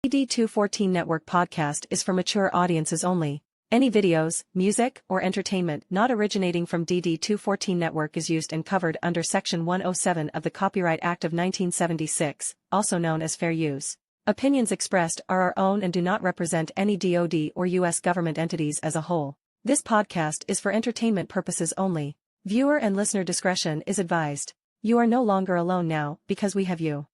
DD214 Network Podcast is for mature audiences only. Any videos, music, or entertainment not originating from DD214 Network is used and covered under Section 107 of the Copyright Act of 1976, also known as fair use. Opinions expressed are our own and do not represent any DoD or U.S. government entities as a whole. This podcast is for entertainment purposes only. Viewer and listener discretion is advised. You are no longer alone now, because we have you.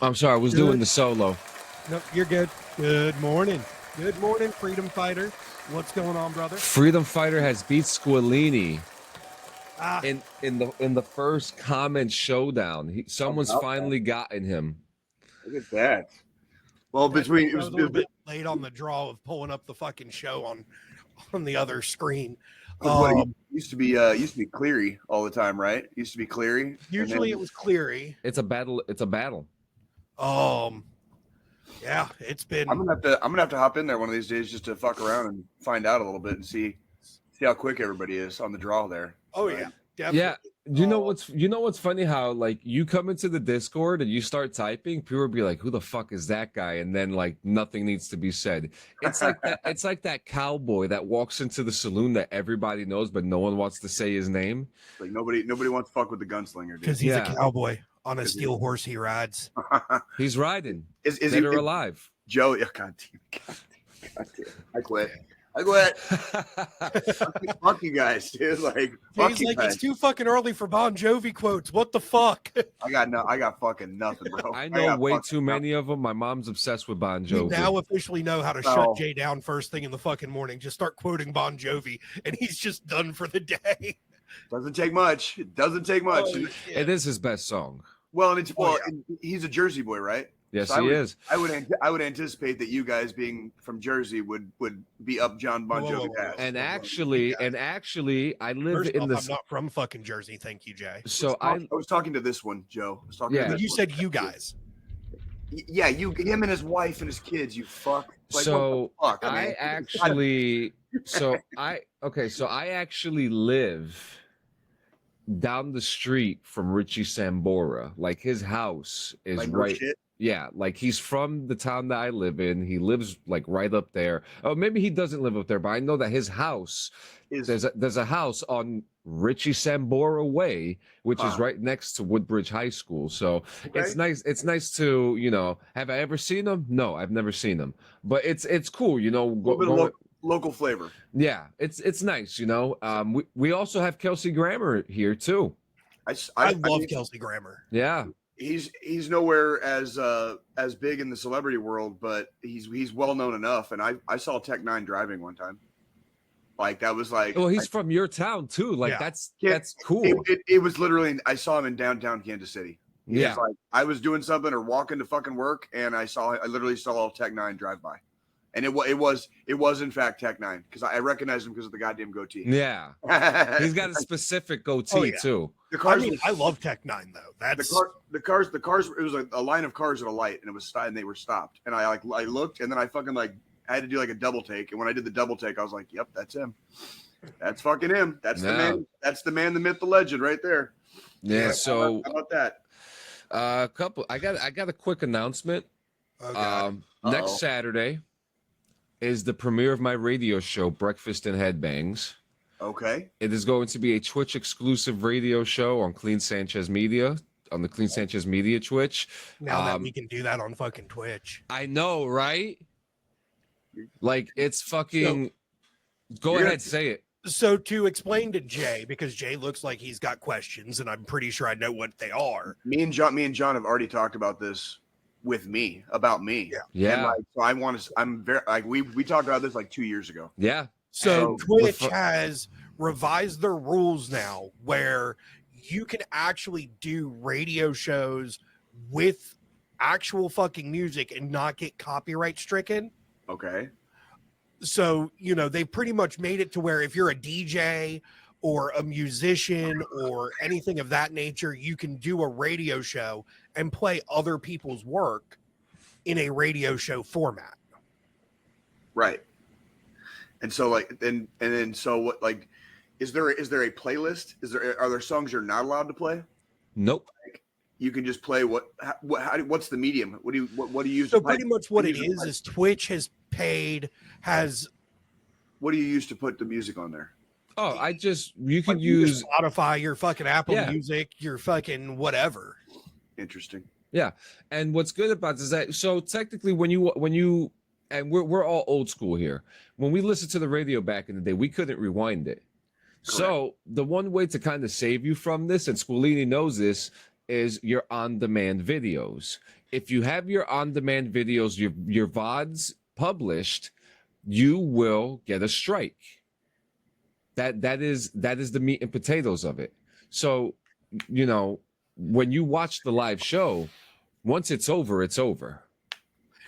I'm sorry, I was doing the solo. Nope, you're good. Good morning. Good morning, Freedom Fighter. What's going on, brother? Freedom Fighter has beat Squillini in the first comment showdown. Someone's finally gotten him. Look at that. Well, between it was a little bit late on the draw of pulling up the fucking show on the other screen. It used to be Cleary all the time, right? It used to be Cleary. Usually it was Cleary. It's a battle. Yeah, it's been. I'm gonna have to hop in there one of these days just to fuck around and find out a little bit and see how quick everybody is on the draw there. Oh yeah, definitely. Yeah. You know what's funny? How like you come into the Discord and you start typing, people will be like, "Who the fuck is that guy?" And then like nothing needs to be said. It's like that. It's like that cowboy that walks into the saloon that everybody knows, but no one wants to say his name. Like nobody wants to fuck with the gunslinger because he's a cowboy. On a steel horse he rides. He's riding. Is dead or alive? Joe, God damn. I quit. Fuck you guys, dude. Like, he's like, it's too fucking early for Bon Jovi quotes. What the fuck? I got fucking nothing, bro. I know way too many of them. My mom's obsessed with Bon Jovi. We now officially know how to shut Jay down first thing in the fucking morning. Just start quoting Bon Jovi, and he's just done for the day. Doesn't take much. It doesn't take much. It is his best song. Well, and he's a Jersey boy, right? Yes, so he is. I would anticipate that you guys being from Jersey would be up John Bon Jovi's ass. And actually, I live in this. I'm not from fucking Jersey, thank you, Jay. So I was talking to this one, Joe. I was talking to this you said you guys. Yeah, him and his wife and his kids. You fuck. Like, so fuck? I actually live down the street from Richie Sambora. Like his house is like right. Yeah, like he's from the town that I live in. He lives like right up there. Oh, maybe he doesn't live up there, but I know that his house there's a house on Richie Sambora Way, which is right next to Woodbridge High School. So it's nice. It's nice to, have I ever seen him? No, I've never seen him. But it's cool, a little bit of local flavor. Yeah, it's nice, We also have Kelsey Grammer here too. I love Kelsey Grammer. Yeah. He's nowhere as big in the celebrity world, but he's well known enough. And I saw Tech Nine driving one time. Like that was like. Well, he's from your town too. Like that's cool. It was literally. I saw him in downtown Kansas City. He was like, I was doing something or walking to fucking work, and I literally saw Tech Nine drive by. And it was in fact Tech Nine because I recognized him because of the goddamn goatee. Yeah, he's got a specific goatee too. The cars. I love Tech Nine though. That's the cars. It was a line of cars at a light, and it was and they were stopped. And I looked, and then I fucking I had to do like a double take. And when I did the double take, I was like, "Yep, that's him. That's fucking him. That's the man. That's the man, the myth, the legend, right there." Yeah. So how about that? I got a quick announcement. Next Saturday is the premiere of my radio show, Breakfast and Headbangs. Okay. It is going to be a Twitch exclusive radio show on Clean Sanchez Media. the Clean Sanchez Media Twitch. Now that we can do that on fucking Twitch. I know, right? Like, it's fucking... Go ahead, say it. So to explain to Jay, because Jay looks like he's got questions, and I'm pretty sure I know what they are. Me and John have already talked about this with me, about me. Yeah. And like, so I want to. I'm very like we talked about this like 2 years ago. Yeah. So Twitch has revised their rules now, where you can actually do radio shows with actual fucking music and not get copyright stricken. Okay. So, you know, they pretty much made it to where if you're a DJ or a musician or anything of that nature, you can do a radio show and play other people's work in a radio show format. Right. And so like then so what, like, is there a playlist? Are there songs you're not allowed to play? Nope. Like, you can just play what's the medium? What do you use? So pretty much what it is Twitch has what do you use to put the music on there? Oh, you can use Spotify, your fucking Apple Music, your fucking whatever. Interesting. Yeah. And what's good about this is that, so technically when you and we're all old school here. When we listened to the radio back in the day, we couldn't rewind it. Correct. So the one way to kind of save you from this, and Squilini knows this, is your on-demand videos. If you have your on-demand videos, your VODs published, you will get a strike. That is the meat and potatoes of it. So, you know, when you watch the live show, once it's over, it's over.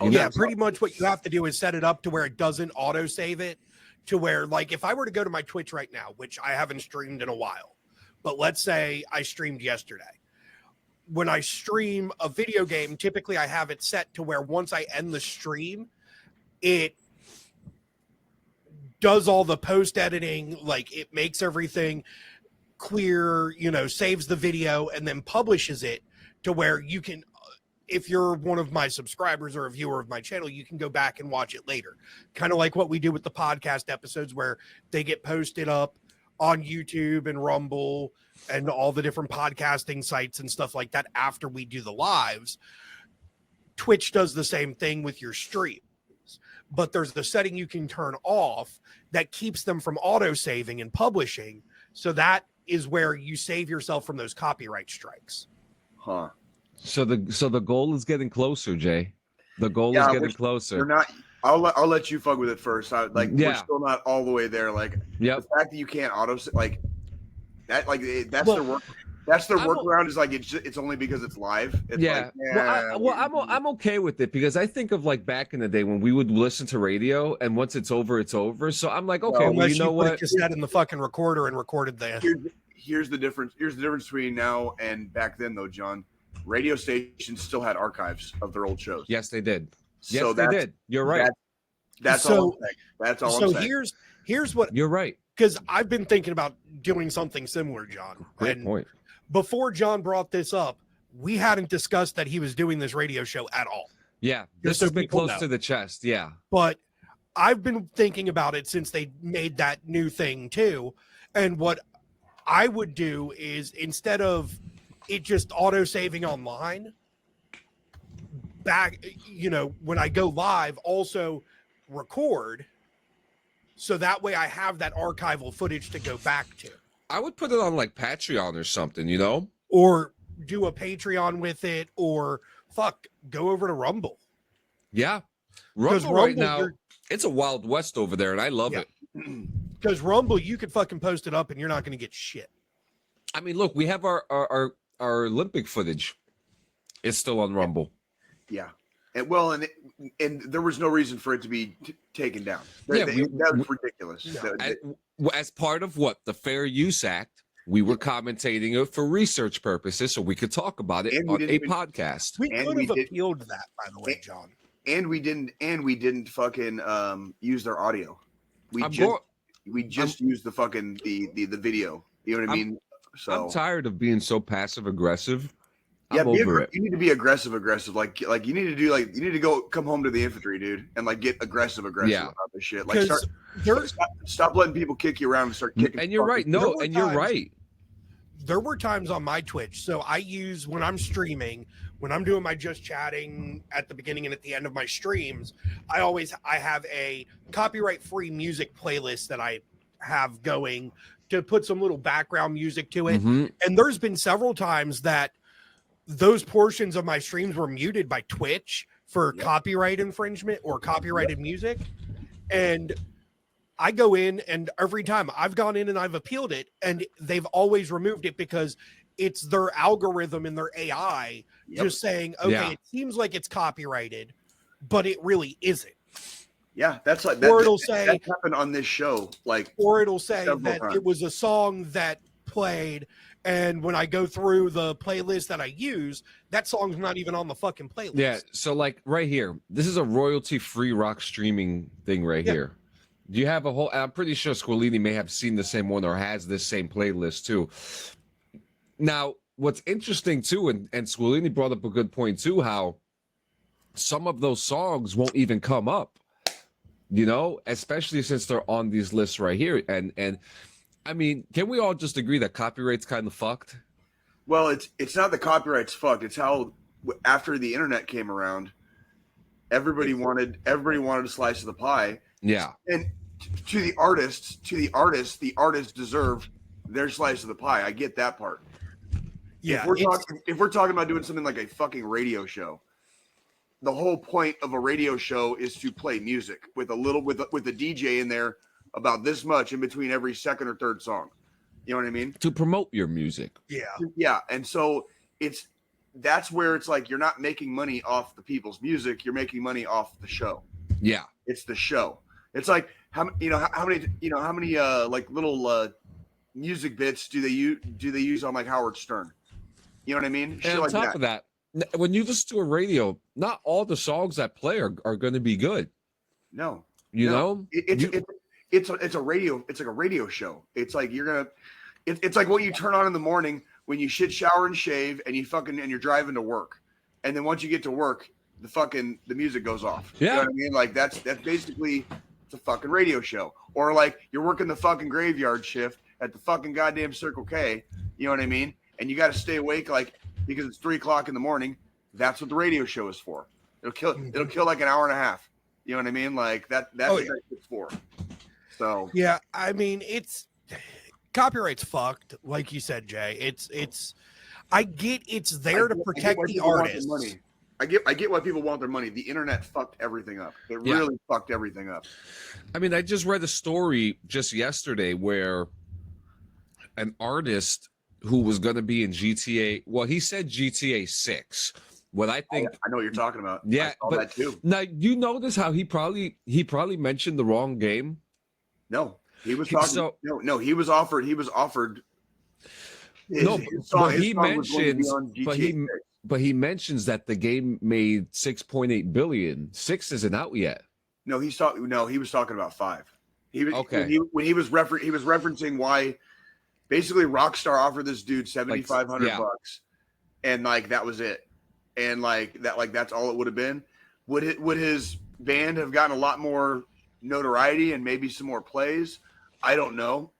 Yeah, pretty much what you have to do is set it up to where it doesn't auto save it, to where, like, if I were to go to my Twitch right now, which I haven't streamed in a while, but let's say I streamed yesterday. When I stream a video game, typically I have it set to where once I end the stream, it does all the post editing, like it makes everything clear, you know, saves the video and then publishes it to where you can, if you're one of my subscribers or a viewer of my channel, you can go back and watch it later. Kind of like what we do with the podcast episodes where they get posted up on YouTube and Rumble and all the different podcasting sites and stuff like that after we do the lives. Twitch does the same thing with your streams, but there's the setting you can turn off that keeps them from auto saving and publishing. So that is where you save yourself from those copyright strikes. Huh. So the goal is getting closer, Jay. The goal is getting closer. We're not. I'll let you fuck with it first. We're still not all the way there. Like, the fact that you can't auto like that, like that's the work. That's their workaround. Is like it's only because it's live. It's I'm okay with it because I think of like back in the day when we would listen to radio and once it's over, it's over. So I'm like, okay, well, you know what? Just had in the fucking recorder and recorded that. Here's the difference. Here's the difference between now and back then, though, John. Radio stations still had archives of their old shows. Yes, they did. Yes, they did. You're right. That's all. That's all. I'm saying. Here's what you're right. Because I've been thinking about doing something similar, John. Great point. Before John brought this up, we hadn't discussed that he was doing this radio show at all. Yeah, this has been close to the chest. Yeah, but I've been thinking about it since they made that new thing too. And what I would do is instead of it just auto saving online, back, you know, when I go live, also record, so that way I have that archival footage to go back to. I would put it on like Patreon or something, you know, or do a Patreon with it, or go over to Rumble. Yeah, Rumble right now, it's a Wild West over there, and I love it. Because Rumble, you could fucking post it up, and you're not going to get shit. I mean, look, we have our Olympic footage. It's still on Rumble. Yeah, and there was no reason for it to be taken down. That was ridiculous. As part of the Fair Use Act, we were commentating it for research purposes, so we could talk about it on a podcast. We could have appealed that, by the way, John. And we didn't fucking use their audio. We just used the fucking the video. You know what I mean? So I'm tired of being so passive aggressive. Yeah, you need to be aggressive. Like you need to come home to the infantry, dude, and like get aggressive about this shit. Like stop letting people kick you around and start kicking. And you're right. No, and you're right. there were times on my Twitch. So I use, when I'm streaming, when I'm doing my just chatting at the beginning and at the end of my streams, I have a copyright free music playlist that I have going to put some little background music to it. Mm-hmm. And there's been several times that those portions of my streams were muted by Twitch for copyright infringement or copyrighted music. And I go in, and every time I've gone in and I've appealed it, and they've always removed it because it's their algorithm and their AI just saying, okay, it seems like it's copyrighted, but it really isn't. Yeah, that's like that. Or it'll say that happened on this show, or it'll say that times. It was a song that played, and when I go through the playlist that I use, that song's not even on the fucking playlist. Yeah, so like right here, this is a royalty-free rock streaming thing right here. Do you have a whole? I'm pretty sure Squilini may have seen the same one or has this same playlist too. Now, what's interesting too, and Squilini brought up a good point too, how some of those songs won't even come up. You know, especially since they're on these lists right here. And I mean, can we all just agree that copyright's kind of fucked? Well, it's not the copyright's fucked. It's how after the internet came around, everybody wanted a slice of the pie. Yeah. And to the artists, the artists deserve their slice of the pie. I get that part. Yeah. If we're talking about doing something like a fucking radio show, the whole point of a radio show is to play music with a DJ in there about this much in between every second or third song. You know what I mean? To promote your music. Yeah. Yeah. And so that's where it's like, you're not making money off the people's music. You're making money off the show. Yeah. It's the show. It's like, how many like little music bits do they use on like Howard Stern? You know what I mean? And on top of that, when you listen to a radio, not all the songs that play are going to be good. No, you know, it's a radio. It's like a radio show. It's like it's like what you turn on in the morning when you shit, shower, and shave, and you're driving to work, and then once you get to work, the music goes off. Yeah, you know what I mean? Like that's basically it's a fucking radio show. Or like you're working the fucking graveyard shift at the fucking goddamn Circle K. You know what I mean? And you got to stay awake because it's 3:00 in the morning. That's what the radio show is for. It'll kill like an hour and a half. You know what I mean? Like that's what it's for. So yeah, I mean, it's copyright's fucked, like you said, Jay. It's I get it's there to protect the artists. I get why people want their money. The internet fucked everything up. It really fucked everything up. I mean, I just read a story just yesterday where an artist who was going to be in GTA, well, he said GTA 6. What I think, I know what you're talking about. Yeah, I saw that too. Now you notice how he probably mentioned the wrong game. No, he was talking. No, he was offered. But he mentions that the game made 6.8 billion. 6 isn't out yet. No, he was talking about 5. He was okay. When he was referencing why basically Rockstar offered this dude $7,500 and like that was it. And that's all it would have been. Would his band have gotten a lot more notoriety and maybe some more plays? I don't know.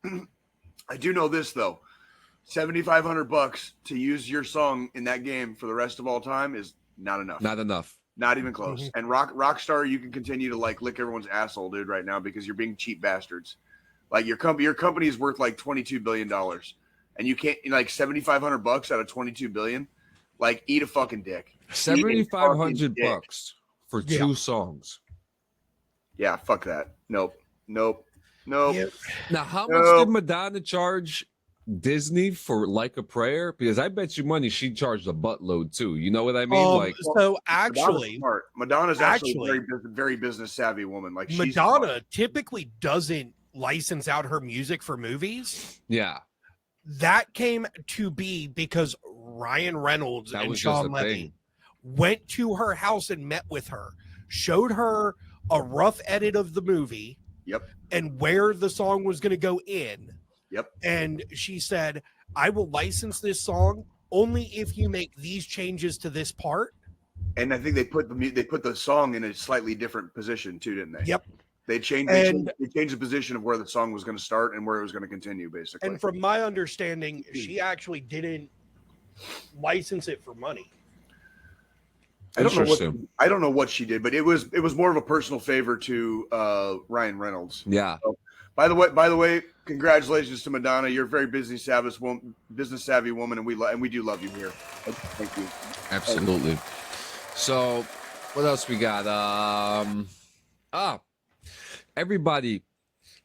I do know this though. $7,500 to use your song in that game for the rest of all time is not enough. Not enough. Not even close. And Rockstar, you can continue to like lick everyone's asshole, dude, right now because you're being cheap bastards. Like your company is worth like $22 billion, and you can't like $7,500 out of $22 billion. Like eat a fucking dick. $7,500 for 2 songs. Yeah, fuck that. Nope. Yep. Now, how much did Madonna charge Disney for Like a Prayer? Because I bet you money she charged a buttload too. You know what I mean? So actually, Madonna's actually a very business savvy woman. Like Madonna typically doesn't license out her music for movies. Yeah, that came to be because Ryan Reynolds and Sean Levy went to her house and met with her, showed her a rough edit of the movie. Yep. And where the song was going to go in. Yep. And she said, I will license this song only if you make these changes to this part. And I think they put the song in a slightly different position too, didn't they? Yep. They changed the position of where the song was going to start and where it was going to continue, basically. And from my understanding, she actually didn't license it for money. I don't know what she did, but it was more of a personal favor to Ryan Reynolds. Yeah. So, by the way, congratulations to Madonna. You're a very business savvy woman, and we do love you here. Thank you. Absolutely. So, what else we got? Everybody,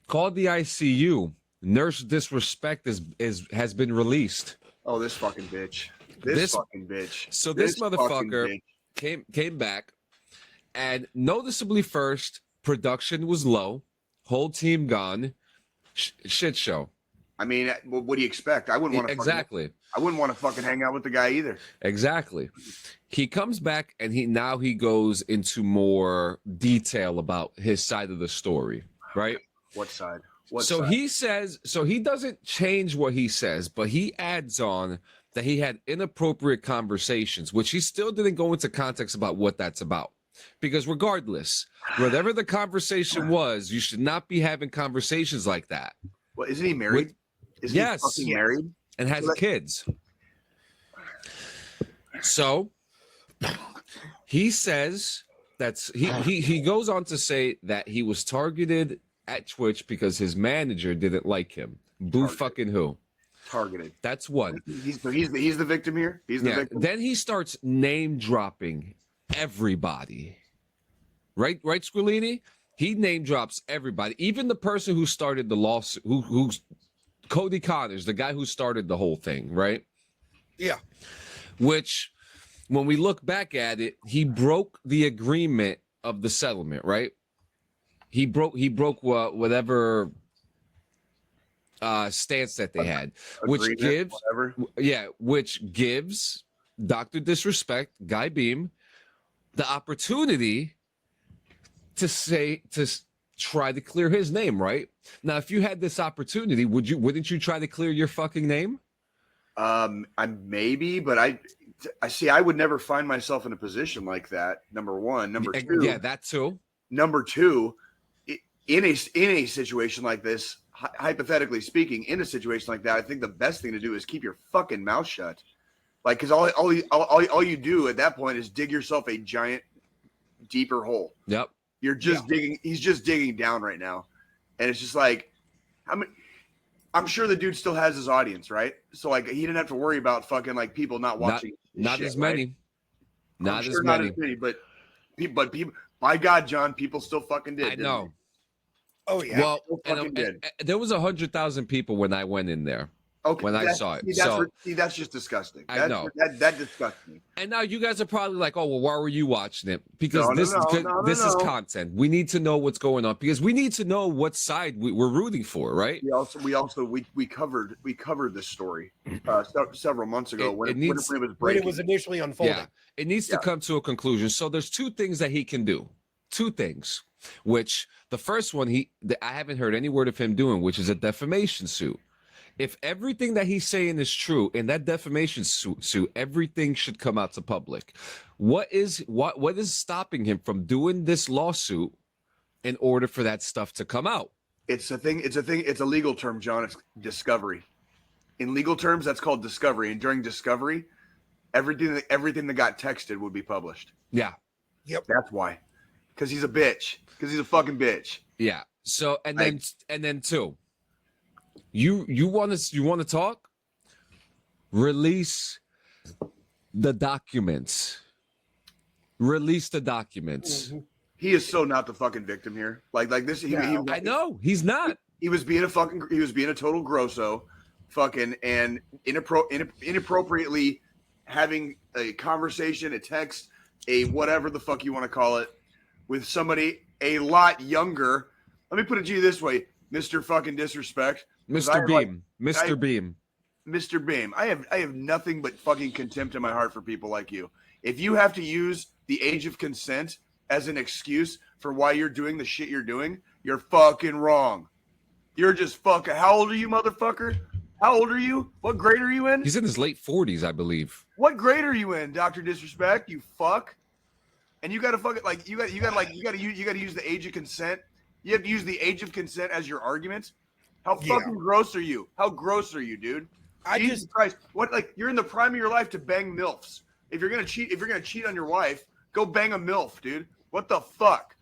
called the ICU. Nurse Disrespect has been released. Oh, this fucking bitch. This fucking bitch. So this motherfucker came back, and noticeably first, production was low, whole team gone, shit show. I mean, what do you expect? I wouldn't want to I wouldn't want to fucking hang out with the guy either. Exactly. He comes back and he goes into more detail about his side of the story, right? What side? He says, he doesn't change what he says, but he adds on that he had inappropriate conversations, which he still didn't go into context about what that's about. Because regardless, whatever the conversation was, you should not be having conversations like that. Well, isn't he married? Yes. He fucking married? And has kids. So he says he goes on to say that he was targeted at Twitch because his manager didn't like him. Boo fucking who? Targeted. That's one. He's the victim here. He's the victim. Then he starts name dropping everybody. Right, Squilini? He name drops everybody, even the person who started the lawsuit, who's Cody Connors, the guy who started the whole thing, right? Yeah. Which, when we look back at it, he broke the agreement of the settlement, right? He broke whatever stance that they had, which gives Dr. Disrespect, Guy Beam, the opportunity to try to clear his name, right? Now, if you had this opportunity, wouldn't you try to clear your fucking name? Maybe, but I see. I would never find myself in a position like that. Number one. Number two. Yeah, that too. Number two, in a situation like this, hypothetically speaking, in a situation like that, I think the best thing to do is keep your fucking mouth shut. Like, because all you do at that point is dig yourself a giant, deeper hole. Yep. You're just digging. He's just digging down right now, and it's just like, I'm sure the dude still has his audience, right? So like, he didn't have to worry about fucking like people not watching. Not as many. Right? Not as many, but people. By God, John, people still fucking did. I know. Oh yeah. Well, and there was 100,000 people when I went in there. Okay, when I saw it. That's just disgusting. I know. That disgusts me. And now you guys are probably like, oh, well, why were you watching it? Because this is content. We need to know what's going on because we need to know what side we're rooting for, right? We covered this story several months ago when it was initially unfolding. Yeah, it needs to come to a conclusion. So there's two things that he can do. Two things, which the first one I haven't heard any word of him doing, which is a defamation suit. If everything that he's saying is true in that defamation suit, everything should come out to public. What is stopping him from doing this lawsuit in order for that stuff to come out? It's a thing. It's a legal term, John. It's discovery. In legal terms, that's called discovery. And during discovery, everything that got texted would be published. Yeah. Yep. That's why. Because he's a bitch. Because he's a fucking bitch. Yeah. So and then two. You want to talk? Release the documents. Release the documents. Mm-hmm. He is so not the fucking victim here. Like this. I know he's not. He was being a total grosso, fucking and inappropriately having a conversation, a text, a whatever the fuck you want to call it, with somebody a lot younger. Let me put it to you this way, Mr. Fucking Disrespect. Mr. Beam. Mr. Beam. Mr. Beam. I have nothing but fucking contempt in my heart for people like you. If you have to use the age of consent as an excuse for why you're doing the shit you're doing, you're fucking wrong. You're just fucking. How old are you, motherfucker? How old are you? What grade are you in? He's in his late 40s, I believe. What grade are you in, Dr. Disrespect? You fuck. And you gotta fucking you gotta use the age of consent. You have to use the age of consent as your argument. How fucking gross are you? How gross are you, dude? Jesus Christ. What, like, you're in the prime of your life to bang MILFs. If you're gonna cheat on your wife, go bang a MILF, dude. What the fuck?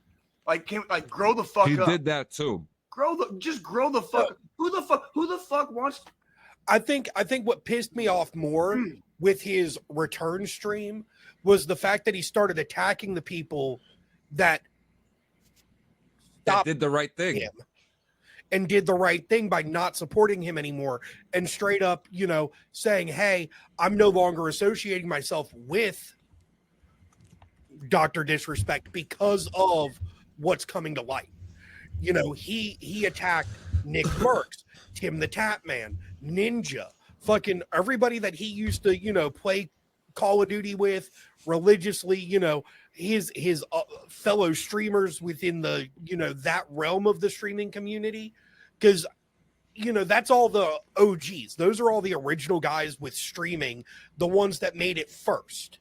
Like, grow the fuck up. He did that too. Grow the fuck. Who the fuck wants? I think what pissed me off more with his return stream was the fact that he started attacking the people that did the right thing. And did the right thing by not supporting him anymore and straight up, saying, hey, I'm no longer associating myself with Dr. Disrespect because of what's coming to light. He attacked Nick Merckx, Tim the Tap Man, Ninja, fucking everybody that he used to, play Call of Duty with religiously, his fellow streamers within the, that realm of the streaming community. Because, that's all the OGs. Those are all the original guys with streaming, the ones that made it first,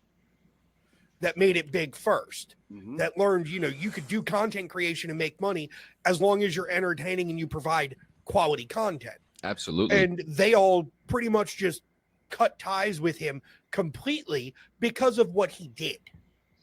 that made it big first, that learned, you could do content creation and make money as long as you're entertaining and you provide quality content. Absolutely. And they all pretty much just cut ties with him completely because of what he did.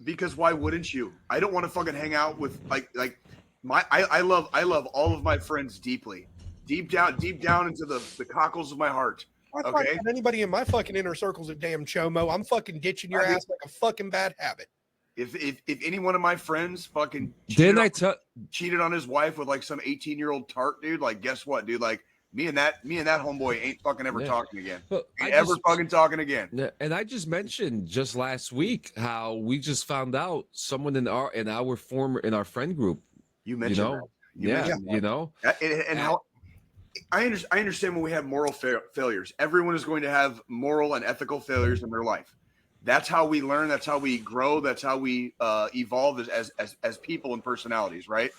Because why wouldn't you? I don't want to fucking hang out with I love all of my friends deeply, deep down into the cockles of my heart. Okay. Anybody in my fucking inner circle's a damn chomo. I'm fucking ditching your ass like a fucking bad habit. If any one of my friends fucking cheated on his wife with like some 18-year-old tart, dude, like guess what, dude? Like me and that homeboy ain't fucking ever talking again. Fucking talking again. Yeah, and I just mentioned just last week how we just found out someone in our friend group. You mentioned that. And how I understand when we have moral failures. Everyone is going to have moral and ethical failures in their life. That's how we learn. That's how we grow. That's how we evolve as people and personalities, right?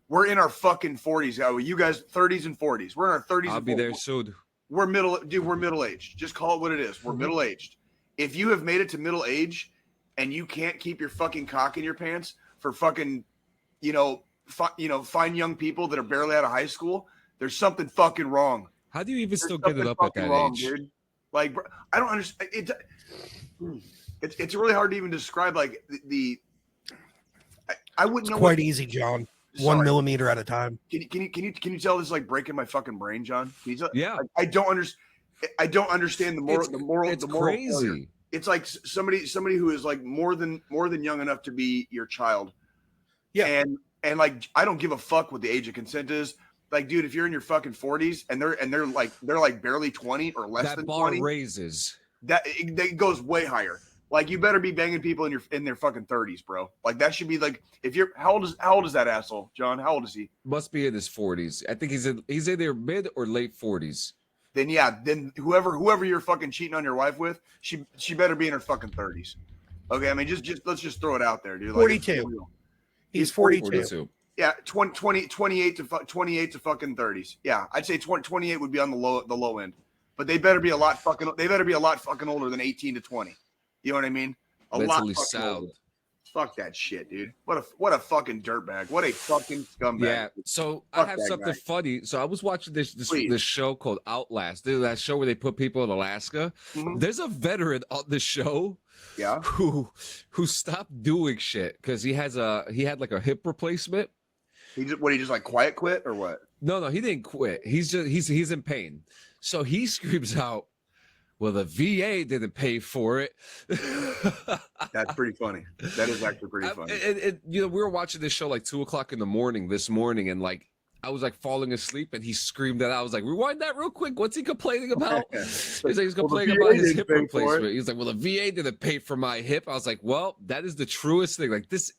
We're in our fucking 40s. You guys, 30s and 40s. We're in our 30s. I'll be there soon. We're middle-aged. Just call it what it is. We're middle-aged. If you have made it to middle age and you can't keep your fucking cock in your pants for fucking, fine young people that are barely out of high school, there's something fucking wrong. How do you even still get it up at that age? Dude. Like, I don't understand. It's really hard to even describe. Like I wouldn't know. It's quite easy, John. Sorry. 1 millimeter at a time. Can you tell this is like breaking my fucking brain, John? Yeah. I don't understand the moral. It's crazy. Failure. It's like somebody who is like more than young enough to be your child. Yeah. And like I don't give a fuck what the age of consent is. Like, dude, if you're in your fucking 40s and they're like barely 20 or less than 20, that bar raises. That it goes way higher. Like, you better be banging people in their fucking 30s, bro. Like, that should be like, if you're how old is that asshole, John? How old is he? Must be in his 40s. I think he's either mid or late 40s. Then whoever you're fucking cheating on your wife with, she better be in her fucking 30s. Okay, I mean, just let's just throw it out there, dude. Like, 42. He's 42. Yeah, 28 to fucking 30s. Yeah, I'd say 28 would be on the low end. But they better be a lot fucking older than 18 to 20. You know what I mean? A lot fucking older. Fuck that shit, dude. What a fucking dirtbag. What a fucking scumbag. Yeah. So I have something funny. So I was watching this show called Outlast. That show where they put people in Alaska. Mm-hmm. There's a veteran on the show. Yeah. Who stopped doing shit because he had like a hip replacement. He just like quiet quit or what? No, he didn't quit. He's in pain. So he screams out, well, the VA didn't pay for it. That's pretty funny. That is actually pretty funny. And we were watching this show like 2:00 in the morning this morning, and like I was like falling asleep, and he screamed that. I was like, rewind that real quick. What's he complaining about? He's like, he's complaining about his hip replacement. He's like, well, the VA didn't pay for my hip. I was like, well, that is the truest thing. Like this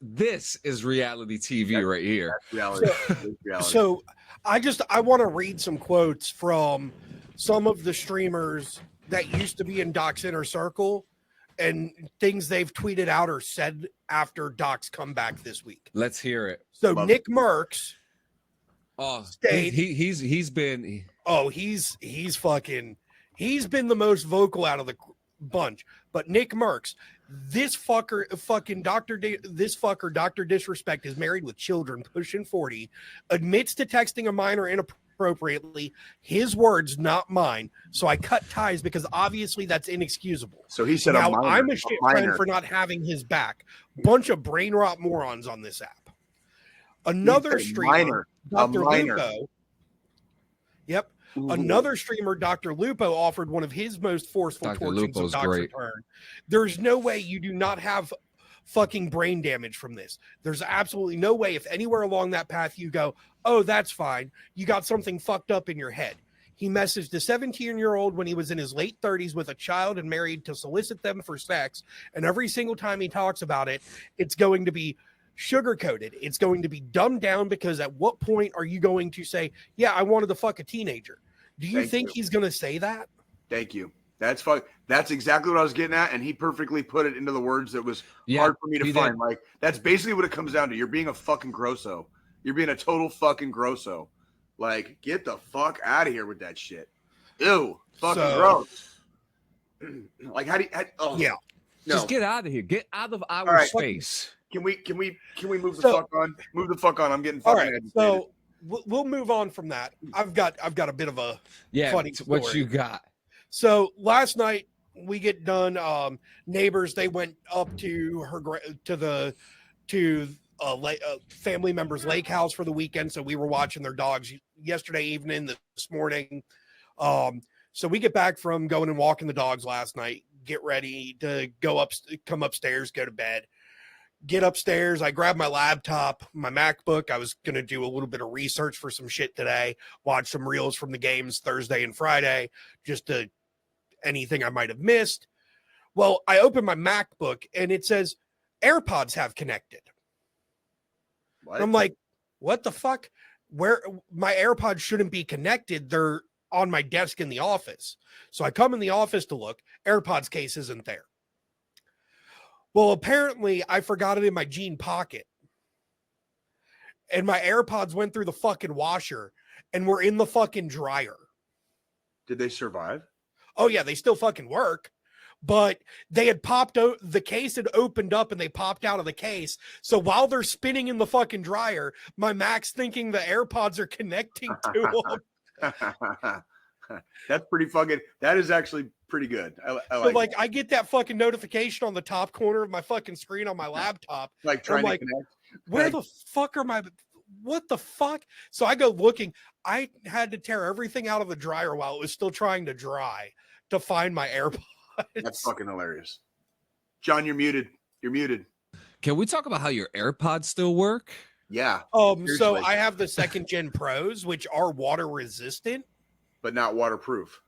is reality TV right here. That's reality. So I want to read some quotes from some of the streamers that used to be in Doc's inner circle and things they've tweeted out or said after Doc's comeback this week. Let's hear it. So Nick Merckx. Oh, he's been he's been the most vocal out of bunch. But Nick Merckx, this fucker, Dr. Disrespect, is married with children pushing 40, admits to texting a minor inappropriately. His words, not mine. So I cut ties because obviously that's inexcusable. So he said, now I'm a shit friend for not having his back. Bunch of brain rot morons on this app. Another streamer, Dr. Lupo. Yep. Ooh. Another streamer, Dr. Lupo, offered one of his most forceful torchings of Doc's return. There's no way you do not have fucking brain damage from this. There's absolutely no way if anywhere along that path you go, oh, that's fine. You got something fucked up in your head. He messaged a 17-year-old when he was in his late 30s with a child and married to solicit them for sex. And every single time he talks about it, it's going to be sugar-coated. It's going to be dumbed down because at what point are you going to say, yeah, I wanted to fuck a teenager? Do you think he's going to say that? Thank you. That's fun. That's exactly what I was getting at. And he perfectly put it into the words that was hard for me to find. Like, that's basically what it comes down to. You're being a fucking grosso. You're being a total fucking grosso. Like, get the fuck out of here with that shit. Ew. Fucking gross. Like, how do you, yeah. No. Just get out of here. Get out of our space. Can we move the fuck on? Move the fuck on. I'm getting fucking agitated. So we'll move on from that. I've got a bit of a funny story. What you got? So last night we get done. Neighbors, they went up to family member's lake house for the weekend. So we were watching their dogs yesterday evening, this morning. So we get back from going and walking the dogs last night, get ready to come upstairs, go to bed. Get upstairs. I grab my laptop, my MacBook. I was going to do a little bit of research for some shit today, watch some reels from the games Thursday and Friday, just to anything I might have missed. Well, I open my MacBook and it says AirPods have connected. I'm like, what the fuck? Where my AirPods shouldn't be connected. They're on my desk in the office. So I come in the office to look. AirPods case isn't there. Well, apparently I forgot it in my jean pocket. And my AirPods went through the fucking washer and were in the fucking dryer. Did they survive? Oh, yeah, they still fucking work. But they had popped out, the case had opened up and they popped out of the case. So while they're spinning in the fucking dryer, my Mac's thinking the AirPods are connecting to them. That's pretty fucking, that is actually pretty good. I like I get that fucking notification on the top corner of my fucking screen on my laptop. Like trying to connect. Where the fuck are what the fuck? So I go looking. I had to tear everything out of the dryer while it was still trying to dry to find my AirPods. That's fucking hilarious. John, you're muted. You're muted. Can we talk about how your AirPods still work? Yeah. So I have the 2nd Gen Pros, which are water resistant. But not waterproof.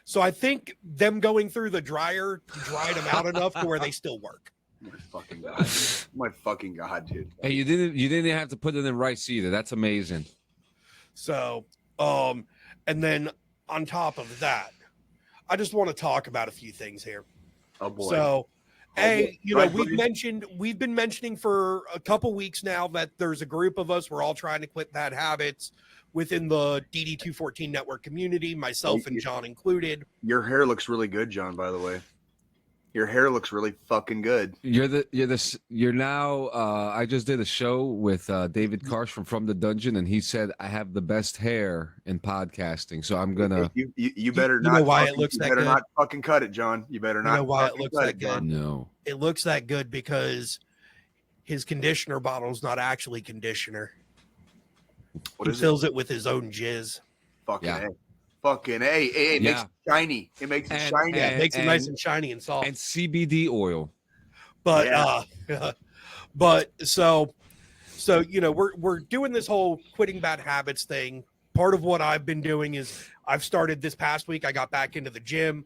So I think them going through the dryer dried them out enough to where they still work. My fucking God. My fucking God, dude. Hey, you didn't have to put it in rice either. That's amazing. So, and then on top of that, I just want to talk about a few things here. Oh boy. So, we've been mentioning for a couple weeks now that there's a group of us. We're all trying to quit bad habits within the DD214 Network community, myself and John included. Your hair looks really good, John, by the way. Your hair looks really fucking good. You're now I just did a show with David Karsh from the Dungeon, and he said I have the best hair in podcasting. So I'm gonna you better not. You know why it looks that good? You better not fucking cut it, John. You better not. You know why it looks that good? No. It looks that good because his conditioner bottle is not actually conditioner. He fills it with his own jizz. Fucking A. Fucking A. It makes it shiny. It makes it shiny. It makes it nice and shiny and soft. And CBD oil. But so we're doing this whole quitting bad habits thing. Part of what I've been doing is I've started this past week. I got back into the gym.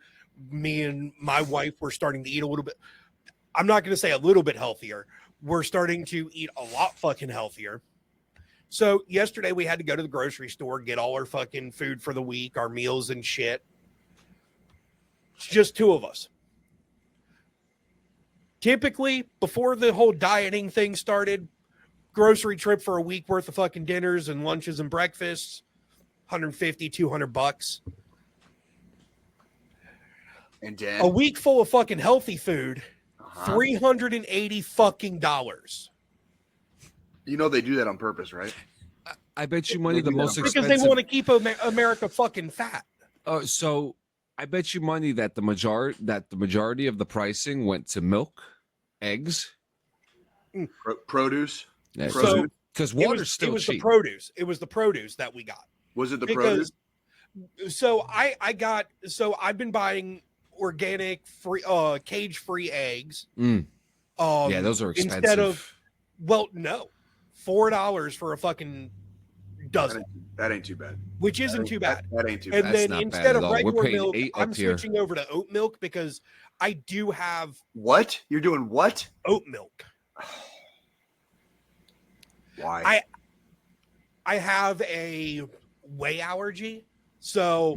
Me and my wife were starting to eat a little bit. I'm not going to say a little bit healthier. We're starting to eat a lot fucking healthier. So yesterday we had to go to the grocery store, get all our fucking food for the week, our meals and shit. It's just 2 of us. Typically, before the whole dieting thing started, grocery trip for a week worth of fucking dinners and lunches and breakfasts, $150, $200. And then a week full of fucking healthy food, $380 fucking dollars. You know they do that on purpose, right? I bet you money the most expensive because they want to keep America fucking fat. Oh, so I bet you money that the majority of the pricing went to milk, eggs, produce. Yeah, so because water's still cheap. The produce. It was the produce that we got. Was it the produce? So I've been buying organic, free, cage-free eggs. Yeah, those are expensive. Instead of, no, $4 for a fucking dozen. That ain't too bad. Which isn't too bad. That ain't too bad. And then instead of regular milk, I'm here. switching over to oat milk because I do have. What? You're doing what? Oat milk. Why? I have a whey allergy, so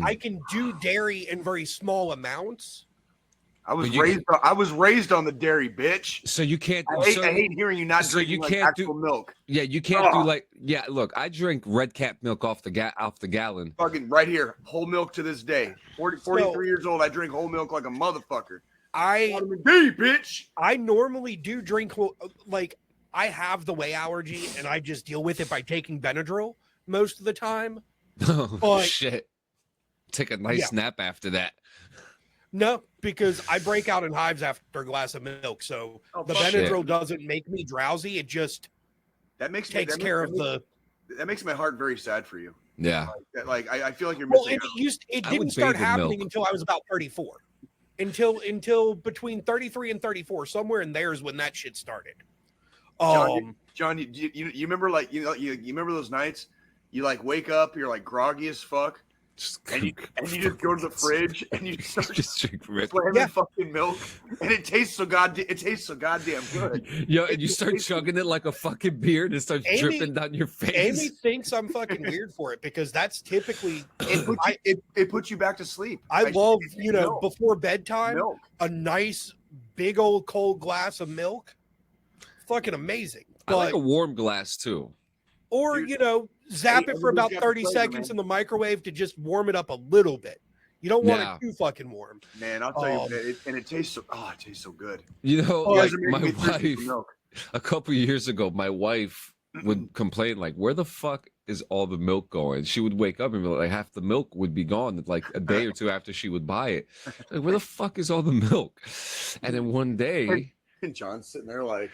I can do dairy in very small amounts. I was raised on the dairy, bitch. So you can't. I hate hearing you not drinking actual milk. Yeah, you can't do like. Yeah, look, I drink Red Cap milk off the gallon. Fucking right here, whole milk to this day. 43 years old, I drink whole milk like a motherfucker. Bitch. I normally do drink like I have the whey allergy, and I just deal with it by taking Benadryl most of the time. Oh shit! Take a nice nap after that. No, because I break out in hives after a glass of milk. So the Benadryl doesn't make me drowsy. It just takes care of the. That makes my heart very sad for you. Yeah. Like I feel like you're missing. It didn't start happening until I was about 34. Until between 33 and 34, somewhere in there is when that shit started. John, you remember you remember those nights you like wake up, you're like groggy as fuck. And you just go to the fridge and you start just drink fucking milk, and it tastes so goddamn good. Yo, and you start chugging it like a fucking beer, and it starts dripping down your face. Amy thinks I'm fucking weird for it because that's typically it puts you back to sleep. I love before bedtime a nice big old cold glass of milk. Fucking amazing. I like a warm glass too. Or, zap it for about 30 seconds in the microwave to just warm it up a little bit. You don't want it too fucking warm. Man, I'll tell you, it tastes so good. My wife, a couple years ago, my wife would complain, like, where the fuck is all the milk going? She would wake up and be like, half the milk would be gone, like a day or two after she would buy it. Like, where the fuck is all the milk? And then one day... And John's sitting there like,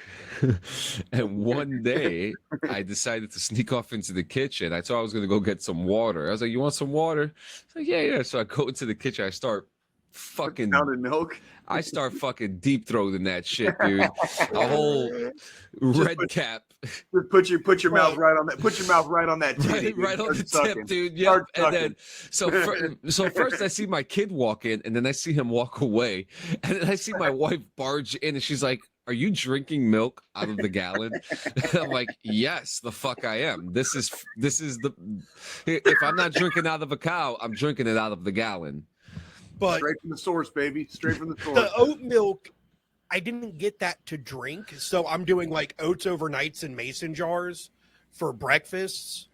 and one day I decided to sneak off into the kitchen. I thought I was going to go get some water. I was like, you want some water? I was like, yeah. So I go into the kitchen. I start fucking pounded milk. I start fucking deep throating that shit, dude. A whole Red Cap. Put your mouth right on that. Put your mouth right on that titty. Right on the tip, dude. Yep. And then so first I see my kid walk in, and then I see him walk away, and then I see my wife barge in, and she's like, "Are you drinking milk out of the gallon?" And I'm like, "Yes, the fuck I am. This is the. If I'm not drinking out of a cow, I'm drinking it out of the gallon." But straight from the source, baby. Straight from the source. The oat milk, I didn't get that to drink, so I'm doing like oats overnights in mason jars for breakfasts.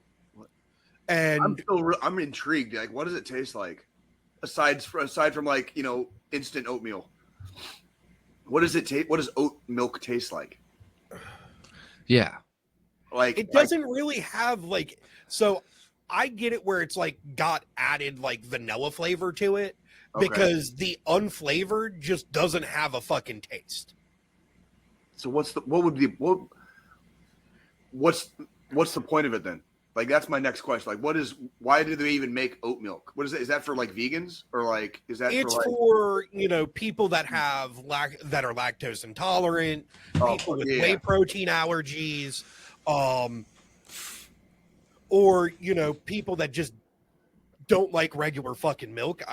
And I'm intrigued. Like, what does it taste like? Aside from like instant oatmeal, what does it taste? What does oat milk taste like? Yeah, like it doesn't really have like. So I get it where it's like got added like vanilla flavor to it. Because the unflavored just doesn't have a fucking taste. So what's the point of it then? Like, that's my next question. Like, why do they even make oat milk? What is it? Is that for like vegans or like is that? It's for people that have that are lactose intolerant, people with whey protein allergies, or people that just don't like regular fucking milk.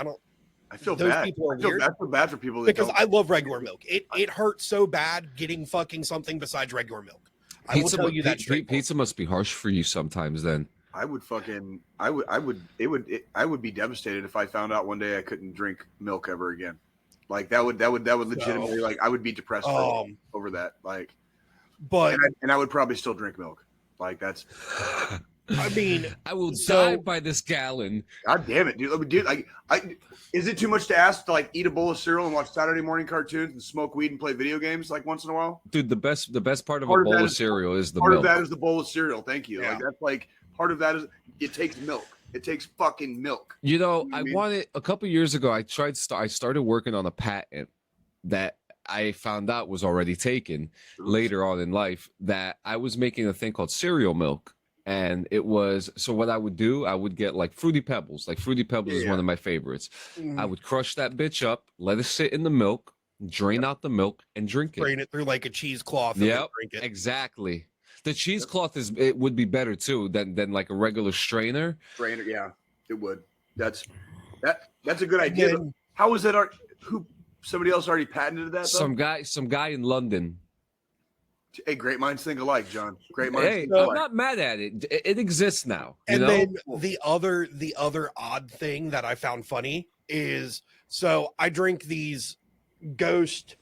I feel those bad. People are weird. I feel bad for people because I love regular milk. It hurts so bad getting fucking something besides regular milk. I will tell you that straight. Pizza must be harsh for you sometimes. Then I would be devastated if I found out one day I couldn't drink milk ever again. Like that would legitimately like I would be depressed over that. Like, but and I would probably still drink milk. Like that's. I mean, I will die by this gallon. God damn it, dude! Is it too much to ask to like eat a bowl of cereal and watch Saturday morning cartoons and smoke weed and play video games like once in a while? Dude, the best part of a bowl of cereal is the milk. Part of that is the bowl of cereal. Thank you. Yeah. Like that's like part of that is it takes milk. It takes fucking milk. You know, I wanted a couple years ago. I started working on a patent that I found out was already taken later on in life. That I was making a thing called cereal milk. And it was, so what I would do, I would get like Fruity Pebbles. Like Fruity Pebbles is one of my favorites. I would crush that bitch up, let it sit in the milk, drain out the milk, and drink it. Drain it through like a cheesecloth. And Yep, drink it. exactly. The cheesecloth it would be better too than like a regular strainer. Strainer, yeah, it would. That's a good idea. How is it? Somebody else already patented that? Though? Some guy in London. Hey, great minds think alike, John. Great minds. Hey, I'm not mad at it. It exists now. And then the other odd thing that I found funny is, so I drink these Ghost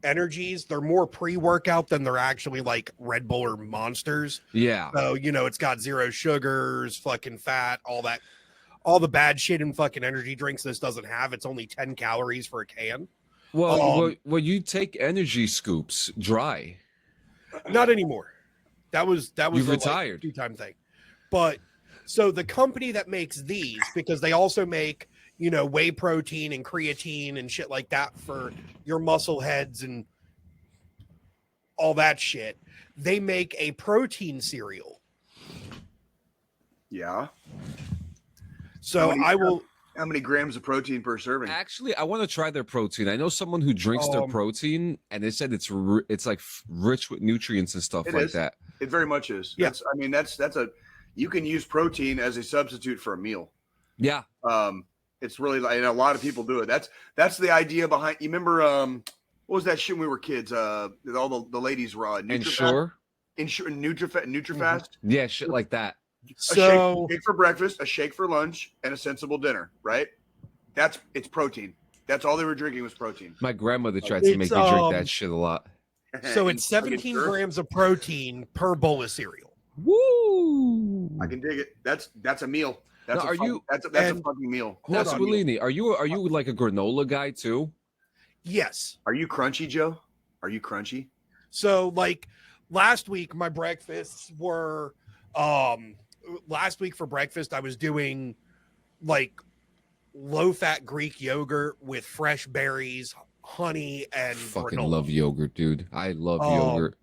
Energies. They're more pre-workout than they're actually like Red Bull or Monsters. Yeah. So, it's got 0 sugars, fucking fat, all the bad shit in fucking energy drinks this doesn't have. It's only 10 calories for a can. Well, you take energy scoops dry. Not anymore. That was You've retired. 2-time thing. But so the company that makes these, because they also make, whey protein and creatine and shit like that for your muscle heads and all that shit. They make a protein cereal. Yeah. So How many grams of protein per serving? Actually, I want to try their protein. I know someone who drinks their protein, and they said it's like rich with nutrients and stuff like that. It very much is. Yeah. You can use protein as a substitute for a meal. Yeah. It's really like, and a lot of people do it. That's the idea behind. You remember what was that shit when we were kids? All the ladies were Ensure, Nutrifast. Yeah, shit like that. So a shake for breakfast, a shake for lunch, and a sensible dinner, right? It's protein. That's all they were drinking was protein. My grandmother tried to make me drink that shit a lot. So it's 17 grams of protein per bowl of cereal. Woo! I can dig it. That's a meal. That's now, a fucking meal. Now, Swillini, are you like a granola guy too? Yes. Are you crunchy, Joe? Are you crunchy? So like last week, my breakfasts were last week for breakfast, I was doing like low-fat Greek yogurt with fresh berries, honey, and fucking granola. Love yogurt, dude. I love yogurt.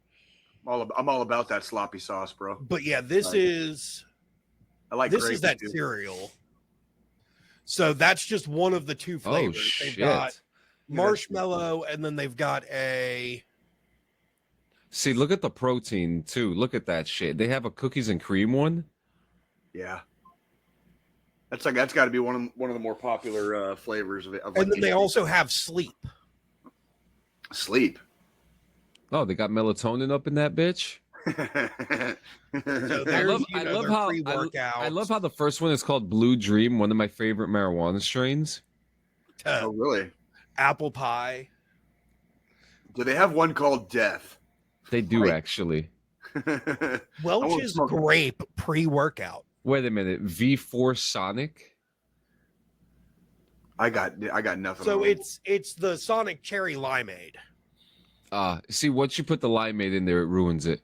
I'm all about that sloppy sauce, bro. But yeah, this is that too. Cereal. So that's just one of the two flavors. Oh, they've shit. got marshmallow, and then they've got a. See, look at the protein too. Look at that shit. They have a cookies and cream one. Yeah, that's got to be one of the more popular flavors of it. And then they also have sleep. Sleep. Oh, they got melatonin up in that bitch. So I love how the first one is called Blue Dream, one of my favorite marijuana strains. Oh, really? Apple pie. Do they have one called Death? They do actually. Welch's grape pre-workout. Wait a minute, V4 Sonic. I got nothing. So it's the Sonic Cherry Limeade. See, once you put the limeade in there, it ruins it.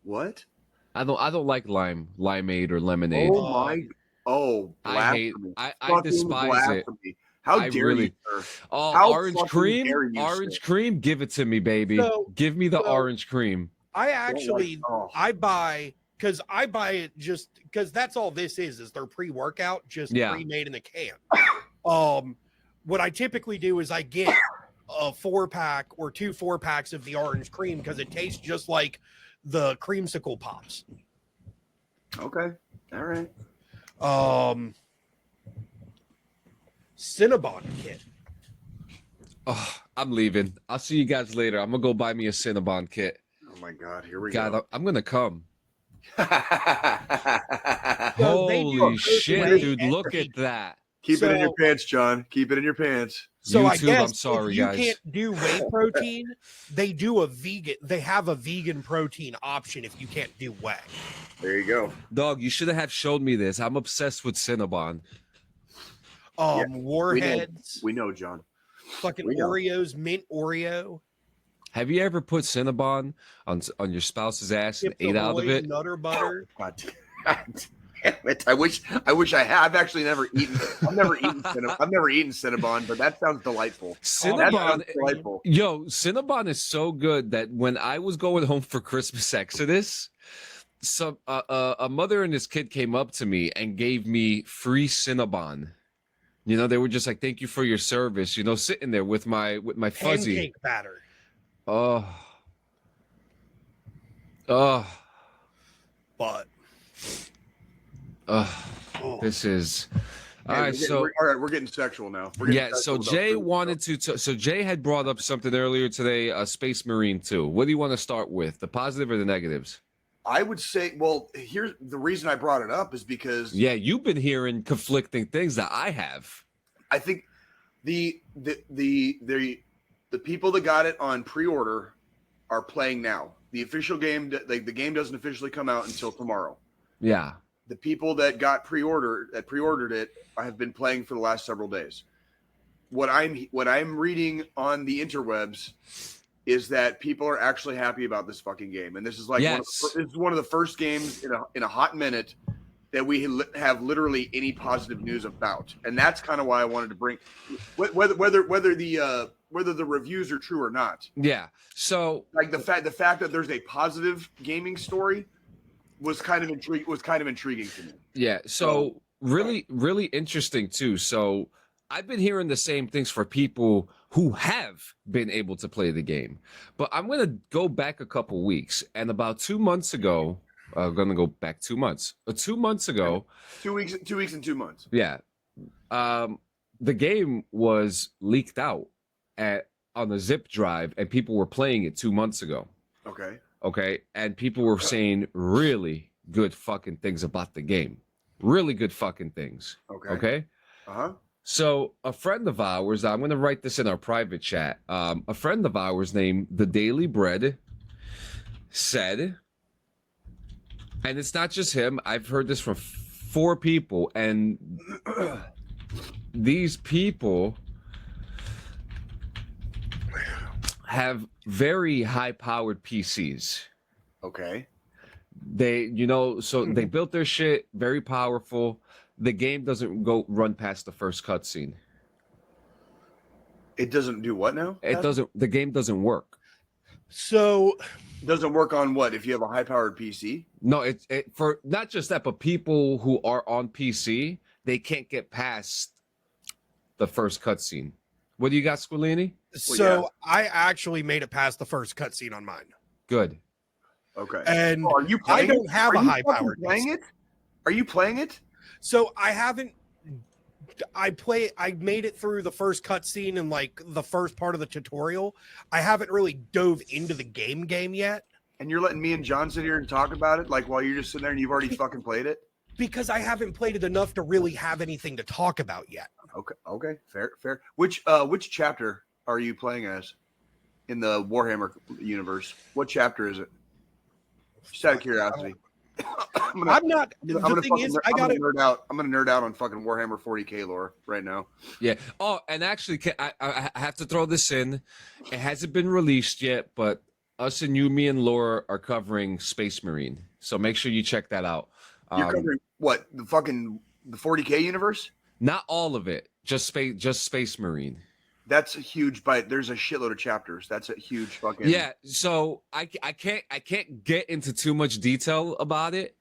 What? I don't like limeade or lemonade. Oh my! Oh, blasphemy. I despise blasphemy. It. How dare you, sir? Oh, How orange cream, give it to me, baby. Give me the orange cream. I actually I buy it just because that's all this is their pre-workout, just pre-made in a can. What I typically do is I get a 4-pack or 2 4-packs of the orange cream because it tastes just like the creamsicle pops. Okay. All right. Cinnabon kit. Oh, I'm leaving. I'll see you guys later. I'm gonna go buy me a Cinnabon kit. Oh my God, here we go. I'm gonna come. So holy shit, dude! Look at that. Keep it in your pants, John. Keep it in your pants. So YouTube, I guess I'm sorry, if you guys. can't do whey protein, they do a vegan. They have a vegan protein option if you can't do whey. There you go. Dog, you should have showed me this. I'm obsessed with Cinnabon. Warheads. We know, John. Fucking Oreos, mint Oreo. Have you ever put Cinnabon on your spouse's ass and ate out of it? Nutter butter. God damn it. I wish I had. I've actually never eaten. I've never eaten Cinnabon, but that sounds delightful. Cinnabon, delightful. Yo, Cinnabon is so good that when I was going home for Christmas Exodus, a mother and his kid came up to me and gave me free Cinnabon. You know, they were just like, "Thank you for your service." You know, sitting there with my fuzzy pancake batter. But this is all right. We're getting sexual now. So Jay wanted to. So Jay had brought up something earlier today. Space Marine 2. What do you want to start with? The positive or the negatives? I would say, well, here's the reason I brought it up is because you've been hearing conflicting things that I have. I think the people that got it on pre-order are playing now. The official game, the game doesn't officially come out until tomorrow. Yeah. The people that pre-ordered it have been playing for the last several days. What I'm reading on the interwebs is that people are actually happy about this fucking game, and this is like one of the first games in a hot minute that we have literally any positive news about, and that's kind of why I wanted to bring whether the reviews are true or not. Yeah. So like the fact that there's a positive gaming story was kind of intriguing to me. Yeah. So really, really interesting too. So I've been hearing the same things for people who have been able to play the game, but I'm going to go back a couple weeks, and about 2 months ago, I'm going to go back 2 months. 2 months ago, 2 weeks and 2 months. Yeah. The game was leaked out on a zip drive, and people were playing it 2 months ago. Okay. And people were saying really good fucking things about the game. Really good fucking things. Okay. Uh-huh. So a friend of ours, I'm going to write this in our private chat. A friend of ours named The Daily Bread said, and it's not just him, I've heard this from 4 people, and these people have very high-powered PCs. Okay. They built their shit very powerful. The game doesn't run past the first cutscene. It doesn't do what now? The game doesn't work. So it doesn't work on what? If you have a high-powered PC? No, it for not just that, but people who are on PC, they can't get past the first cutscene. What do you got, Squillini? So I actually made it past the first cutscene on mine. Good. Okay. And are you playing I don't have a high-powered playing it? Are you playing it? So I haven't. I made it through the first cutscene and like the first part of the tutorial. I haven't really dove into the game yet. And you're letting me and John sit here and talk about it, like while you're just sitting there and you've already fucking played it? Because I haven't played it enough to really have anything to talk about yet. Okay, fair. Which chapter are you playing as in the Warhammer universe? What chapter is it? Just out of curiosity. I'm gonna nerd out on fucking Warhammer 40K lore right now. Yeah. Oh, and actually, I have to throw this in. It hasn't been released yet, but us and me and Laura are covering Space Marine, so make sure you check that out. You're covering what? The 40K universe? Not all of it. Just Space Marine. That's a huge bite. There's a shitload of chapters. That's a huge fucking. Yeah. So I can't get into too much detail about it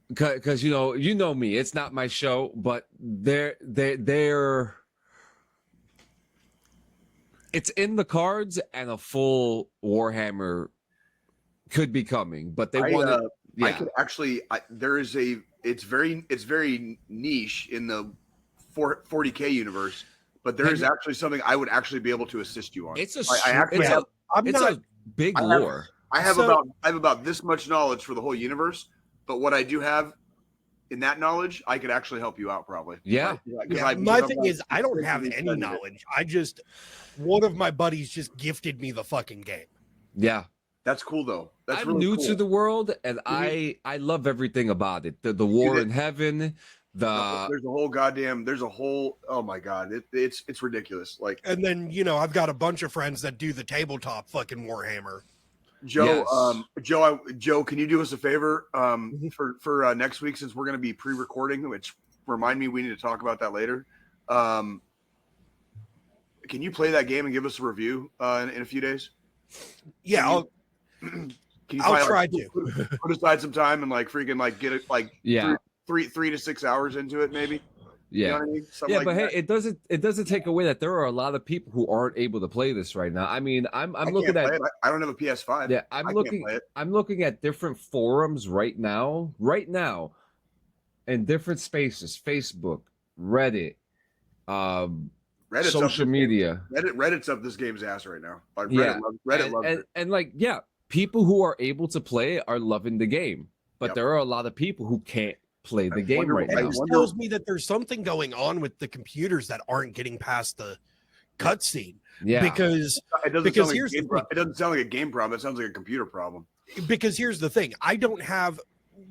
because you know me. It's not my show, but they're it's in the cards, and a full Warhammer could be coming, but they want to. Yeah. I could actually. There is a. It's very niche in the 40K universe. But there is actually something I would actually be able to assist you on. It's a big lore. I have about this much knowledge for the whole universe, but what I do have in that knowledge, I could actually help you out probably. Yeah. My thing is, I don't have any knowledge. One of my buddies just gifted me the fucking game. Yeah. That's cool though. That's I'm really new cool. to the world, and I love everything about it. The war in heaven. There's a whole oh my god, it's ridiculous. Like, and then I've got a bunch of friends that do the tabletop fucking Warhammer. Joe, Joe, can you do us a favor for next week, since we're going to be pre-recording, which remind me we need to talk about that later. Can you play that game and give us a review in a few days? Yeah, I'll try to put aside some time and get it 3 to 6 hours into it, maybe. Yeah, you know what I mean? But hey, it doesn't take away that there are a lot of people who aren't able to play this right now. I mean, I'm looking at. I don't have a PS5. Yeah, I'm looking at different forums right now, in different spaces: Facebook, Reddit, social media. Reddit's up this game's ass right now. Like, Reddit loves it. And people who are able to play are loving the game, but there are a lot of people who can't play the game right now. It tells me that there's something going on with the computers that aren't getting past the cutscene. Yeah, because it doesn't sound like a game problem. It sounds like a computer problem. Because here's the thing: I don't have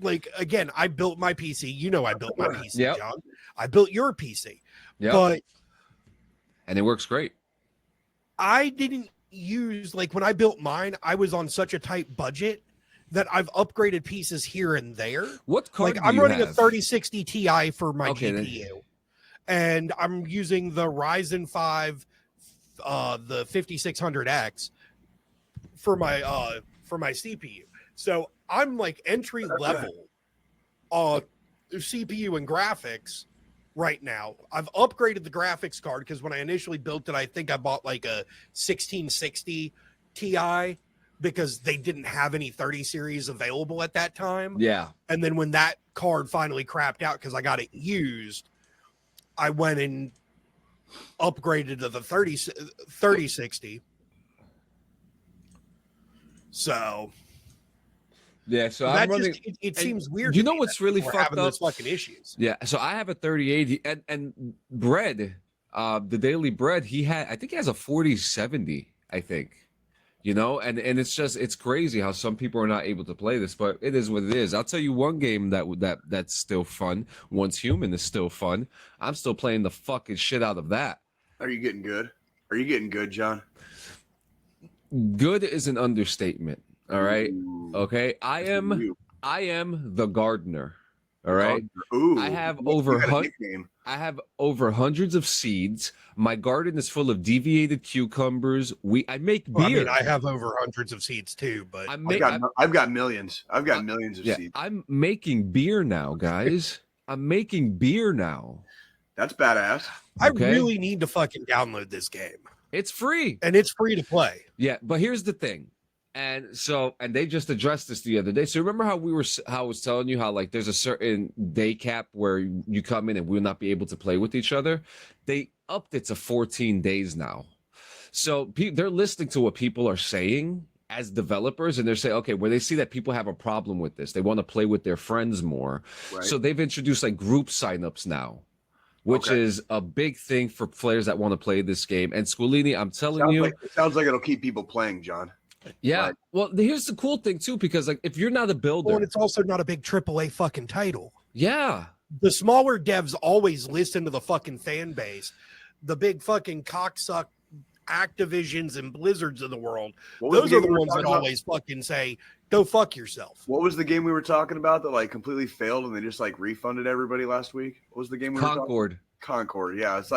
I built my PC. I built my PC, John. I built your PC, but and it works great. I didn't use when I built mine. I was on such a tight budget that I've upgraded pieces here and there. What card? I'm running a 3060 Ti for my GPU, and I'm using the Ryzen 5, the 5600X for my CPU. So I'm entry level CPU and graphics right now. I've upgraded the graphics card because when I initially built it, I think I bought a 1660 Ti. Because they didn't have any 30 series available at that time. Yeah. And then when that card finally crapped out because I got it used, I went and upgraded to the 3060. So yeah, so I'm running. It seems weird. You know what's really fucked up? Fucking issues. Yeah, so I have a 3080, and Bread, the Daily Bread, I think he has a 4070, I think. And it's crazy how some people are not able to play this, but it is what it is. I'll tell you one game that's still fun. Once Human is still fun. I'm still playing the fucking shit out of that. Are you getting good? Are you getting good, John? Good is an understatement. All right. Ooh. Okay. I am the gardener. All right. Ooh. I have over hundreds of seeds. My garden is full of deviated cucumbers. I make beer. I have over hundreds of seeds too, but I've got millions. I've got millions of seeds. I'm making beer now, guys. I'm making beer now. That's badass. I really need to fucking download this game. It's free. And it's free to play. Yeah, but here's the thing. And they just addressed this the other day. So remember how I was telling you how there's a certain day cap where you come in and we'll not be able to play with each other. They upped it to 14 days now. So they're listening to what people are saying as developers, and they're saying, okay, where they see that people have a problem with this, they want to play with their friends more. Right. So they've introduced group signups now, which is a big thing for players that want to play this game. And Squilini, I'm telling you, it sounds like it'll keep people playing, John. Yeah. Right. Well, here's the cool thing too, because if you're not a builder, and it's also not a big AAA fucking title. Yeah. The smaller devs always listen to the fucking fan base. The big fucking cocksuck Activisions and Blizzards of the world. Those are the ones that always fucking say, go fuck yourself. What was the game we were talking about that completely failed and they just refunded everybody last week? What was the game we were talking about? Concord. Yeah. It's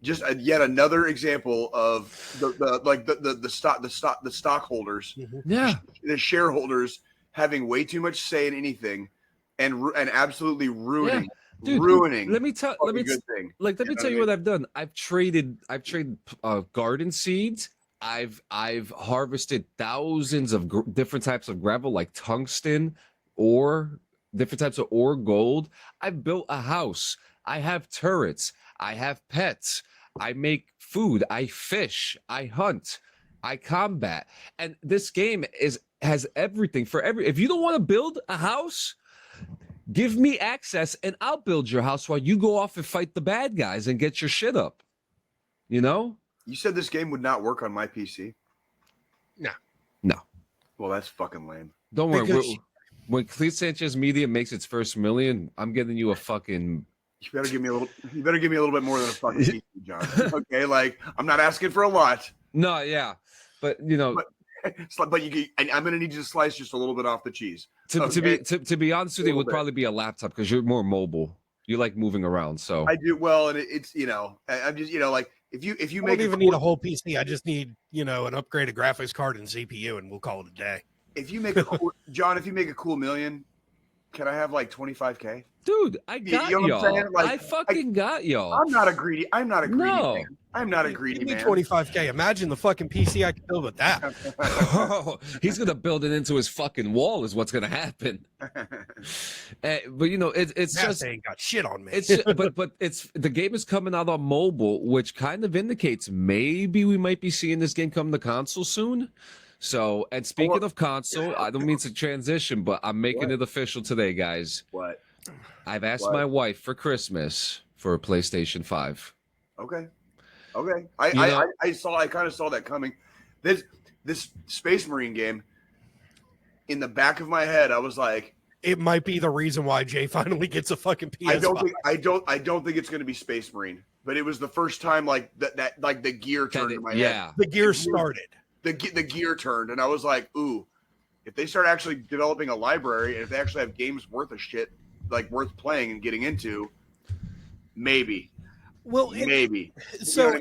just yet another example of the stockholders, the shareholders having way too much say in anything, and absolutely ruining. Yeah. Dude, let me tell you what I've done. I've traded garden seeds. I've harvested thousands of different types of gravel, like tungsten, ore, different types of ore, gold. I've built a house. I have turrets. I have pets. I make food. I fish. I hunt. I combat. And this game has everything for if you don't want to build a house, Give me access and I'll build your house while you go off and fight the bad guys and get your shit up. You know? You said this game would not work on my PC? No. Well, that's fucking lame. Don't worry. When Cleet Sanchez Media makes its first $1 million, I'm getting you a fucking... You better give me a little bit more than a fucking PC, John. Okay, like, I'm not asking for a lot. No, yeah. But, you know... But I'm going to need you to slice just a little bit off the cheese. To be honest with you, it would probably be a laptop because you're more mobile. You like moving around, so I do well, and it's I'm just like if you I don't even need a whole PC. I just need an upgraded graphics card and CPU, and we'll call it a day. If you make a cool John, if you make a cool million, can I have like 25K? Dude, I got y'all. Like, I fucking got y'all. I'm not a greedy man. I'm not a greedy man. 25K. Imagine the fucking PC I could build with that. He's gonna build it into his fucking wall. Is what's gonna happen. But it's just ain't got shit on me. It's but it's the game is coming out on mobile, which kind of indicates maybe we might be seeing this game come to console soon. So, and speaking of console, I don't mean to transition, but I'm making it official today, guys. What? I've asked my wife for Christmas for a PlayStation 5. Okay. I kind of saw that coming. This Space Marine game, in the back of my head, I was like, it might be the reason why Jay finally gets a fucking PS5. I don't think it's going to be Space Marine, but it was the first time like that like the gear turned in my head. The gear started. The gear turned, and I was like, ooh, if they start actually developing a library, and if they actually have games worth of shit, like worth playing and getting into, maybe. Well, maybe. So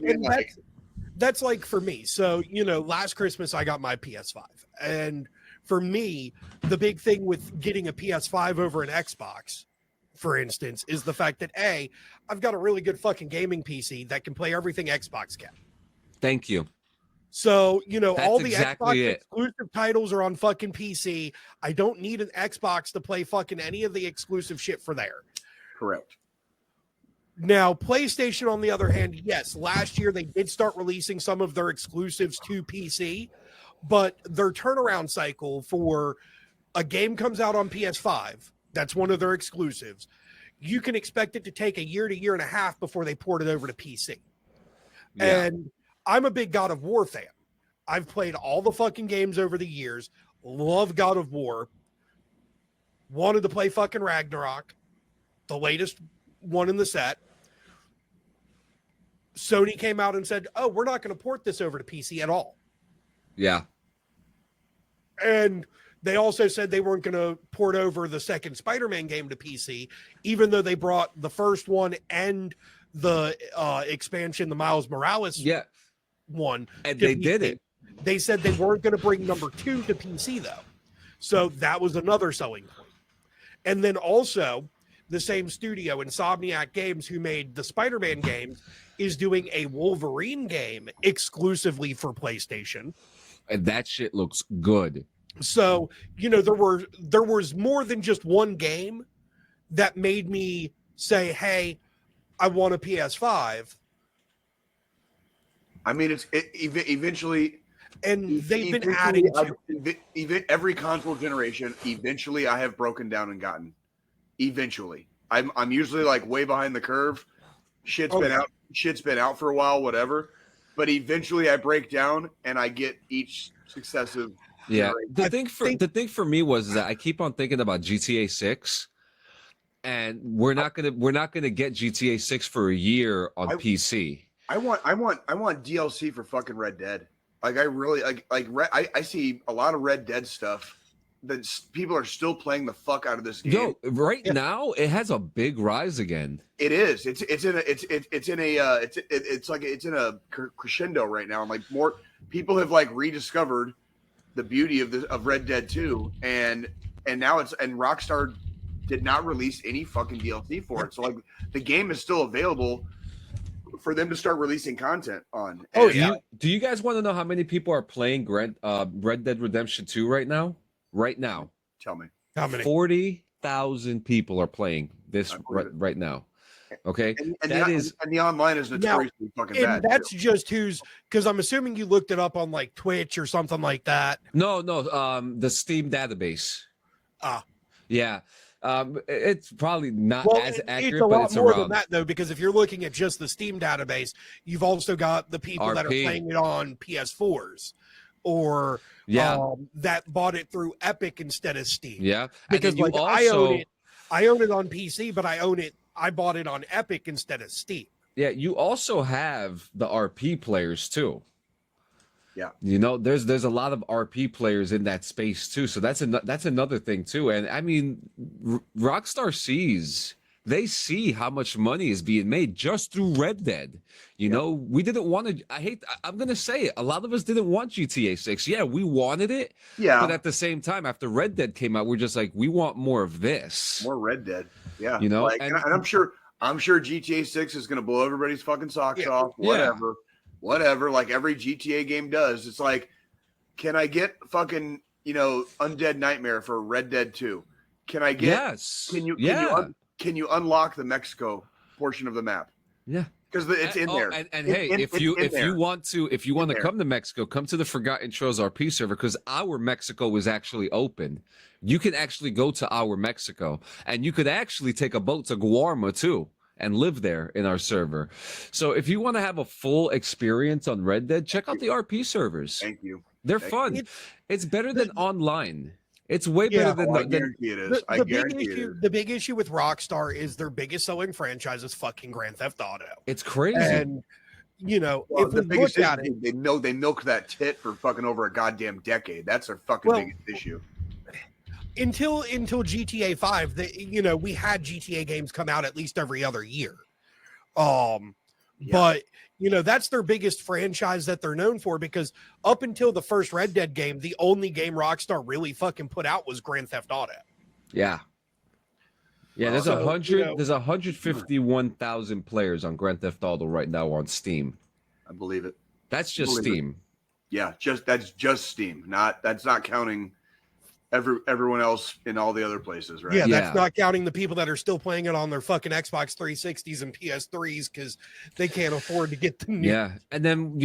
that's like for me. So, last Christmas I got my PS5. And for me, the big thing with getting a PS5 over an Xbox, for instance, is the fact that I've got a really good fucking gaming PC that can play everything Xbox can. Thank you. So, That's all the exactly Xbox exclusive titles are on fucking PC. I don't need an Xbox to play fucking any of the exclusive shit for there. Correct. Now, PlayStation, on the other hand, yes, last year they did start releasing some of their exclusives to PC, but their turnaround cycle for a game comes out on PS5, that's one of their exclusives, you can expect it to take a year to year and a half before they port it over to PC. Yeah. And I'm a big God of War fan. I've played all the fucking games over the years, love God of War, wanted to play fucking Ragnarok, the latest one in the set. Sony came out and said, oh, we're not going to port this over to PC at all. Yeah. And they also said they weren't going to port over the second Spider-Man game to PC, even though they brought the first one and the expansion, the Miles Morales one. And they did it. They said they weren't going to bring number 2 to PC, though. So that was another selling point. And then also, the same studio, Insomniac Games, who made the Spider-Man games, is doing a Wolverine game exclusively for PlayStation. And that shit looks good. So, there was more than just one game that made me say, hey, I want a PS5. I mean, eventually... And they've been adding to every console generation. Eventually, I have broken down and gotten. Eventually, I'm usually like way behind the curve. Shit's been out for a while, whatever. But eventually, I break down and I get each successive. Yeah, the thing for me was that I keep on thinking about GTA 6, and we're not gonna get GTA 6 for a year on PC. I want DLC for fucking Red Dead. Like I really I see a lot of Red Dead stuff that people are still playing the fuck out of this game. Yo, now it has a big rise again. It is. It's in a crescendo right now. And like more people have like rediscovered the beauty of Red Dead 2, and now and Rockstar did not release any fucking DLC for it. So like the game is still available for them to start releasing content on. Do you guys want to know how many people are playing Red Dead Redemption 2 right now? Right now. Tell me. How many? 40,000 people are playing this right now. Okay. And the online is notoriously fucking bad. That's just because I'm assuming you looked it up on like Twitch or something like that. No, the Steam database. Ah. Yeah. It's probably not as accurate, it's a but lot it's more around. than that, though, because if you're looking at just the Steam database, you've also got the people that are RP. playing it on PS4s or that bought it through Epic instead of Steam. Yeah, because and then like I own it on PC, but I bought it on Epic instead of Steam. Yeah, you also have the RP players too. Yeah, you know, there's a lot of RP players in that space too. So that's another thing too. And I mean, Rockstar they see how much money is being made just through Red Dead. You know, we didn't want to. I'm gonna say it. A lot of us didn't want GTA 6. Yeah, we wanted it. Yeah, but at the same time, after Red Dead came out, we're just like, we want more of this. More Red Dead. Yeah, you know, like, and I'm sure GTA 6 is gonna blow everybody's fucking socks off. Whatever, like every GTA game does. It's like, can I get fucking, Undead Nightmare for Red Dead 2? Can I get Can you unlock the Mexico portion of the map? Yeah. Because it's in there. And hey, if you want to come to Mexico, come to the Forgotten Trails RP server, because our Mexico is actually open. You can actually go to our Mexico, and you could actually take a boat to Guarma too and live there in our server. So if you want to have a full experience on Red Dead, check out the RP servers. Thank you. They're fun. It's better than online. It's way better than I guarantee it is. The big issue with Rockstar is their biggest selling franchise is fucking Grand Theft Auto. It's crazy. And if we look at it, they milk that tit for fucking over a goddamn decade. That's their fucking biggest issue. Until GTA 5, we had GTA games come out at least every other year. But that's their biggest franchise that they're known for, because up until the first Red Dead game, the only game Rockstar really fucking put out was Grand Theft Auto. Yeah. Yeah, there's 151,000 players on Grand Theft Auto right now on Steam. I believe it. That's just Steam. Yeah, that's just Steam. That's not counting everyone else in all the other places, right? Yeah, that's not counting the people that are still playing it on their fucking Xbox 360s and PS3s because they can't afford to get the new. Yeah, and then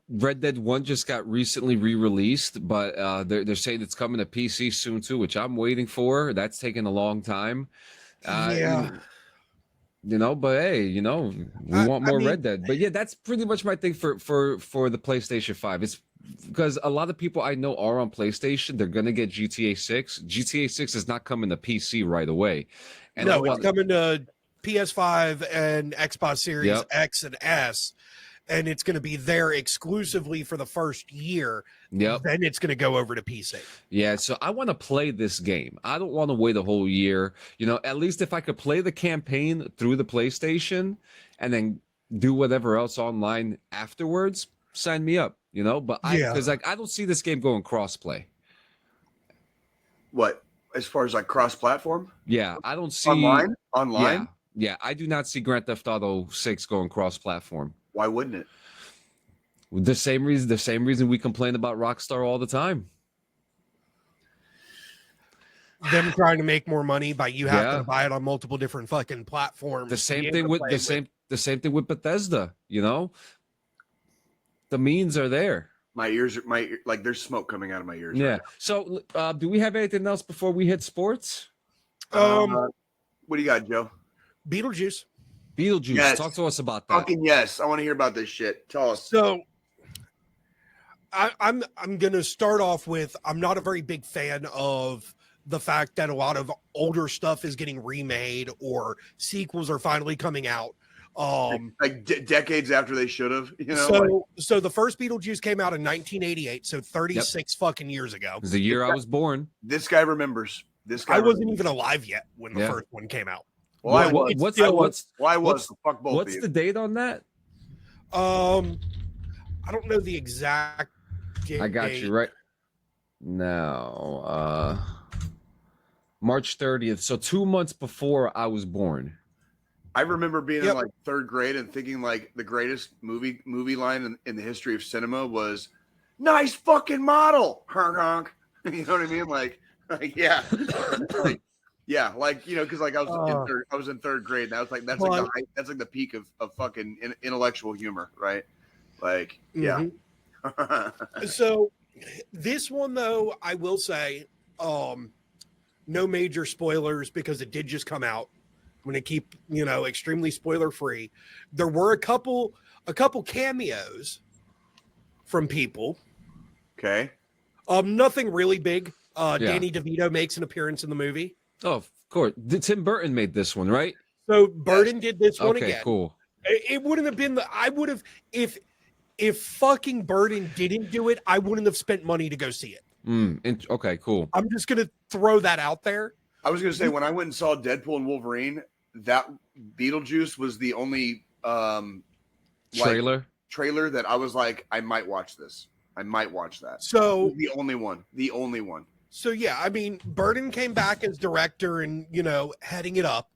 Red Dead 1 just got recently re-released, but they're saying it's coming to PC soon too, which I'm waiting for. That's taking a long time. But hey, we want more Red Dead. But yeah, that's pretty much my thing for the PlayStation 5. It's because a lot of people I know are on PlayStation. They're gonna get GTA 6. GTA 6 is not coming to PC right away. And it's coming to PS5 and Xbox Series X and S, and it's going to be there exclusively for the first year. Yep. Then it's going to go over to PC. Yeah, so I want to play this game. I don't want to wait a whole year. At least if I could play the campaign through the PlayStation and then do whatever else online afterwards, sign me up. But I don't see this game going cross-play. What, as far as like cross-platform? Yeah, I don't see online. Yeah, I do not see Grand Theft Auto 6 going cross-platform. Why wouldn't it? The same reason we complain about Rockstar all the time. Them trying to make more money by you have to buy it on multiple different fucking platforms. The same thing with Bethesda. The means are there. My ears there's smoke coming out of my ears. Yeah. Right now. So, do we have anything else before we hit sports? What do you got, Joe? Beetlejuice. Yes. Talk to us about that. Fucking yes. I want to hear about this shit. Tell us. So, I'm gonna start off with, I'm not a very big fan of the fact that a lot of older stuff is getting remade or sequels are finally coming out. Decades after they should have, So the first Beetlejuice came out in 1988, so 36 fucking years ago. It was the year I was born. This guy remembers. I wasn't even alive yet when the first one came out. Well, what's the date on that? I don't know the exact date. I got you right now. March 30th. So 2 months before I was born. I remember being in like third grade and thinking like the greatest movie line in the history of cinema was "Nice fucking model, honk honk." You know what I mean? Like yeah, because like I was in third grade. And I was like, that's like the peak of fucking intellectual humor, right? Like yeah. So this one though, I will say, no major spoilers because it did just come out. I'm going to keep, extremely spoiler free. There were a couple cameos from people. Okay. Nothing really big. Danny DeVito makes an appearance in the movie. Oh, of course. Tim Burton made this one, right? So Burton did this one again. Okay, cool. It wouldn't have been I would have, if fucking Burton didn't do it, I wouldn't have spent money to go see it. Okay, cool. I'm just going to throw that out there. I was going to say, when I went and saw Deadpool and Wolverine, that Beetlejuice was the only trailer that I was like, I might watch this. I might watch that. So the only one. So yeah, I mean, Burton came back as director and heading it up.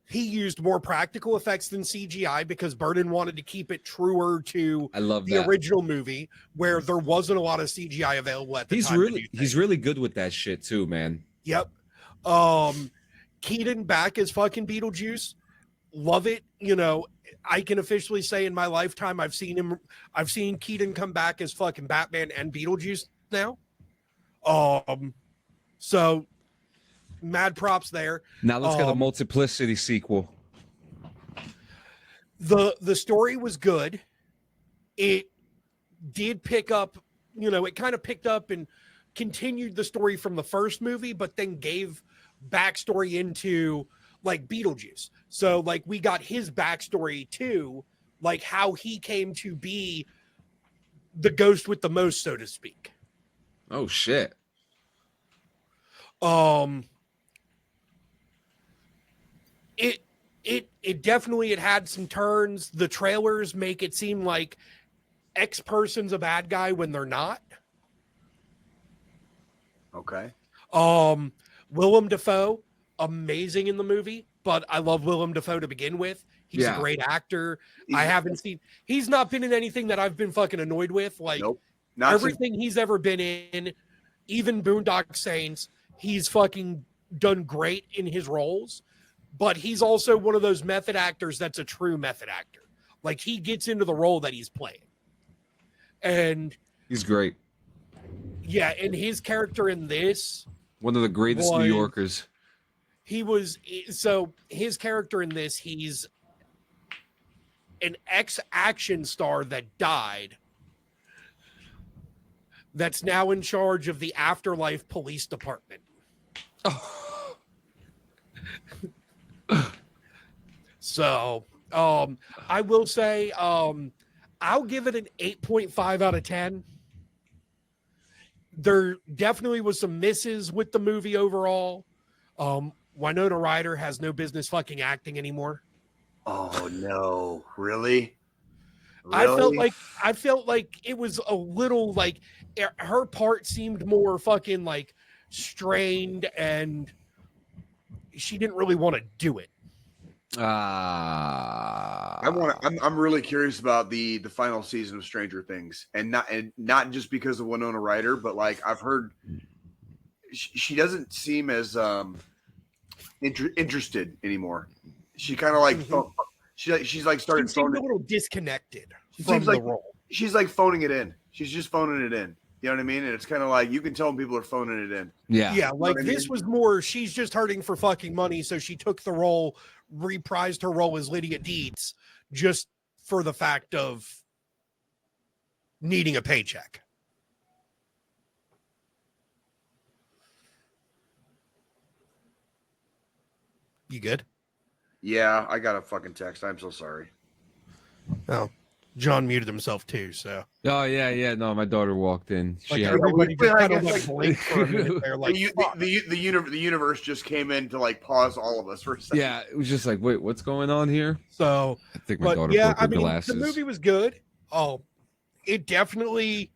He used more practical effects than CGI because Burton wanted to keep it truer to the original movie, where there wasn't a lot of CGI available at the time. He's really good with that shit too, man. Yep. Keaton back as fucking Beetlejuice. Love it. I can officially say in my lifetime I've seen Keaton come back as fucking Batman and Beetlejuice now. So mad props there. Now let's get a Multiplicity sequel. The story was good. It did pick up, it kind of picked up and continued the story from the first movie, but then gave backstory into like Beetlejuice. So like we got his backstory too, like how he came to be the ghost with the most, so to speak. Oh shit. It definitely, it had some turns. The trailers make it seem like X person's a bad guy when they're not. Okay. Willem Dafoe, amazing in the movie, but I love Willem Dafoe to begin with. He's a great actor. He's not been in anything that I've been fucking annoyed with. Like everything he's ever been in, even Boondock Saints, he's fucking done great in his roles. But he's also one of those method actors that's a true method actor. Like he gets into the role that he's playing. And he's great. Yeah, and his character in this, one of the greatest New Yorkers. His character in this, he's an ex-action star that died that's now in charge of the Afterlife Police Department. Oh. So, I will say, I'll give it an 8.5 out of 10. There definitely was some misses with the movie overall. Winona Ryder has no business fucking acting anymore. Oh no, really? I felt like it was a little like her part seemed more fucking like strained and she didn't really want to do it. I'm really curious about the final season of Stranger Things, and not just because of Winona Ryder, but like I've heard she doesn't seem as interested anymore. She kind of like she's like started phoning, a little disconnected from the role. She's like phoning it in. She's just phoning it in. You know what I mean? And it's kind of like you can tell when people are phoning it in. Yeah. Like this was more. She's just hurting for fucking money, so she took the role, reprised her role as Lydia Deetz, just for the fact of needing a paycheck. You good? Yeah, I got a fucking text. I'm so sorry. Oh, John muted himself too. So. Oh yeah. No, my daughter walked in. She had everybody just kind of like blinked for a minute there. Like the universe just came in to like pause all of us for a second. Yeah, it was just like, wait, what's going on here? So I think my daughter broke her glasses. The movie was good. Oh, it definitely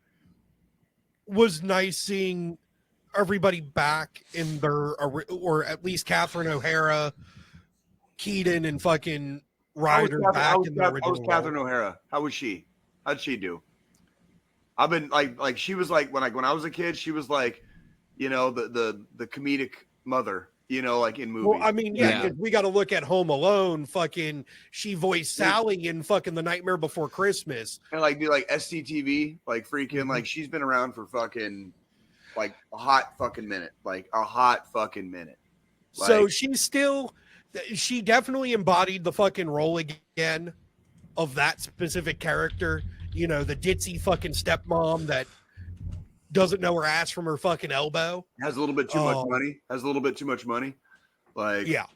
was nice seeing everybody back in their, or at least Catherine O'Hara, Keaton, and fucking Ryder back in the original. How was Catherine O'Hara? How was she? How'd she do? I've been like she was like when I was a kid, she was like, the comedic mother, like in movies. Well, I mean, because we got to look at Home Alone. Fucking, she voiced Sally in fucking The Nightmare Before Christmas, and like do like SCTV, like freaking, like she's been around for fucking like a hot fucking minute. Like a hot fucking minute. So she definitely embodied the fucking role again of that specific character. You know, the ditzy fucking stepmom that doesn't know her ass from her fucking elbow. Has a little bit too much money. Like, yeah.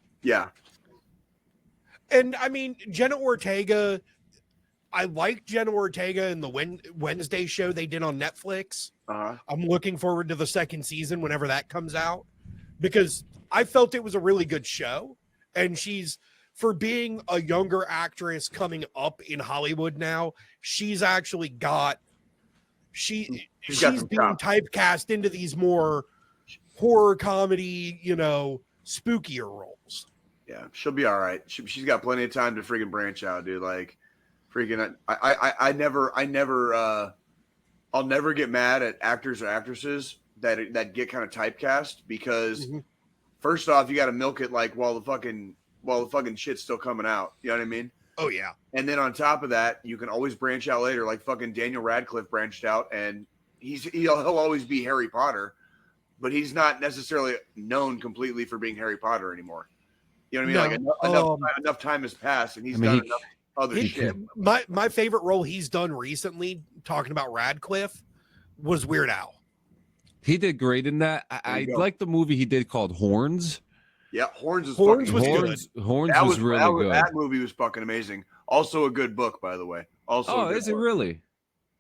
And I mean, Jenna Ortega, I like Jenna Ortega in the Wednesday show they did on Netflix. I'm looking forward to the second season whenever that comes out, because I felt it was a really good show. And she's, for being a younger actress coming up in Hollywood now, she's actually got, she's being typecast into these more horror comedy, you know, spookier roles. Yeah, she'll be all right. She's got plenty of time to freaking branch out, dude. Like, freaking, I'll never get mad at actors or actresses that get kind of typecast, because first off, you got to milk it like while the fucking shit's still coming out. You know what I mean? Oh yeah. And then on top of that, you can always branch out later. Like fucking Daniel Radcliffe branched out, and he'll always be Harry Potter, but he's not necessarily known completely for being Harry Potter anymore. You know what I mean? Like enough time has passed, and he's done enough other shit. My favorite role he's done recently, talking about Radcliffe, was Weird Al. He did great in that. I like the movie he did called Horns. Yeah, Horns was good. Horns was really good. That movie was fucking amazing. Also a good book, by the way. Also, is it really?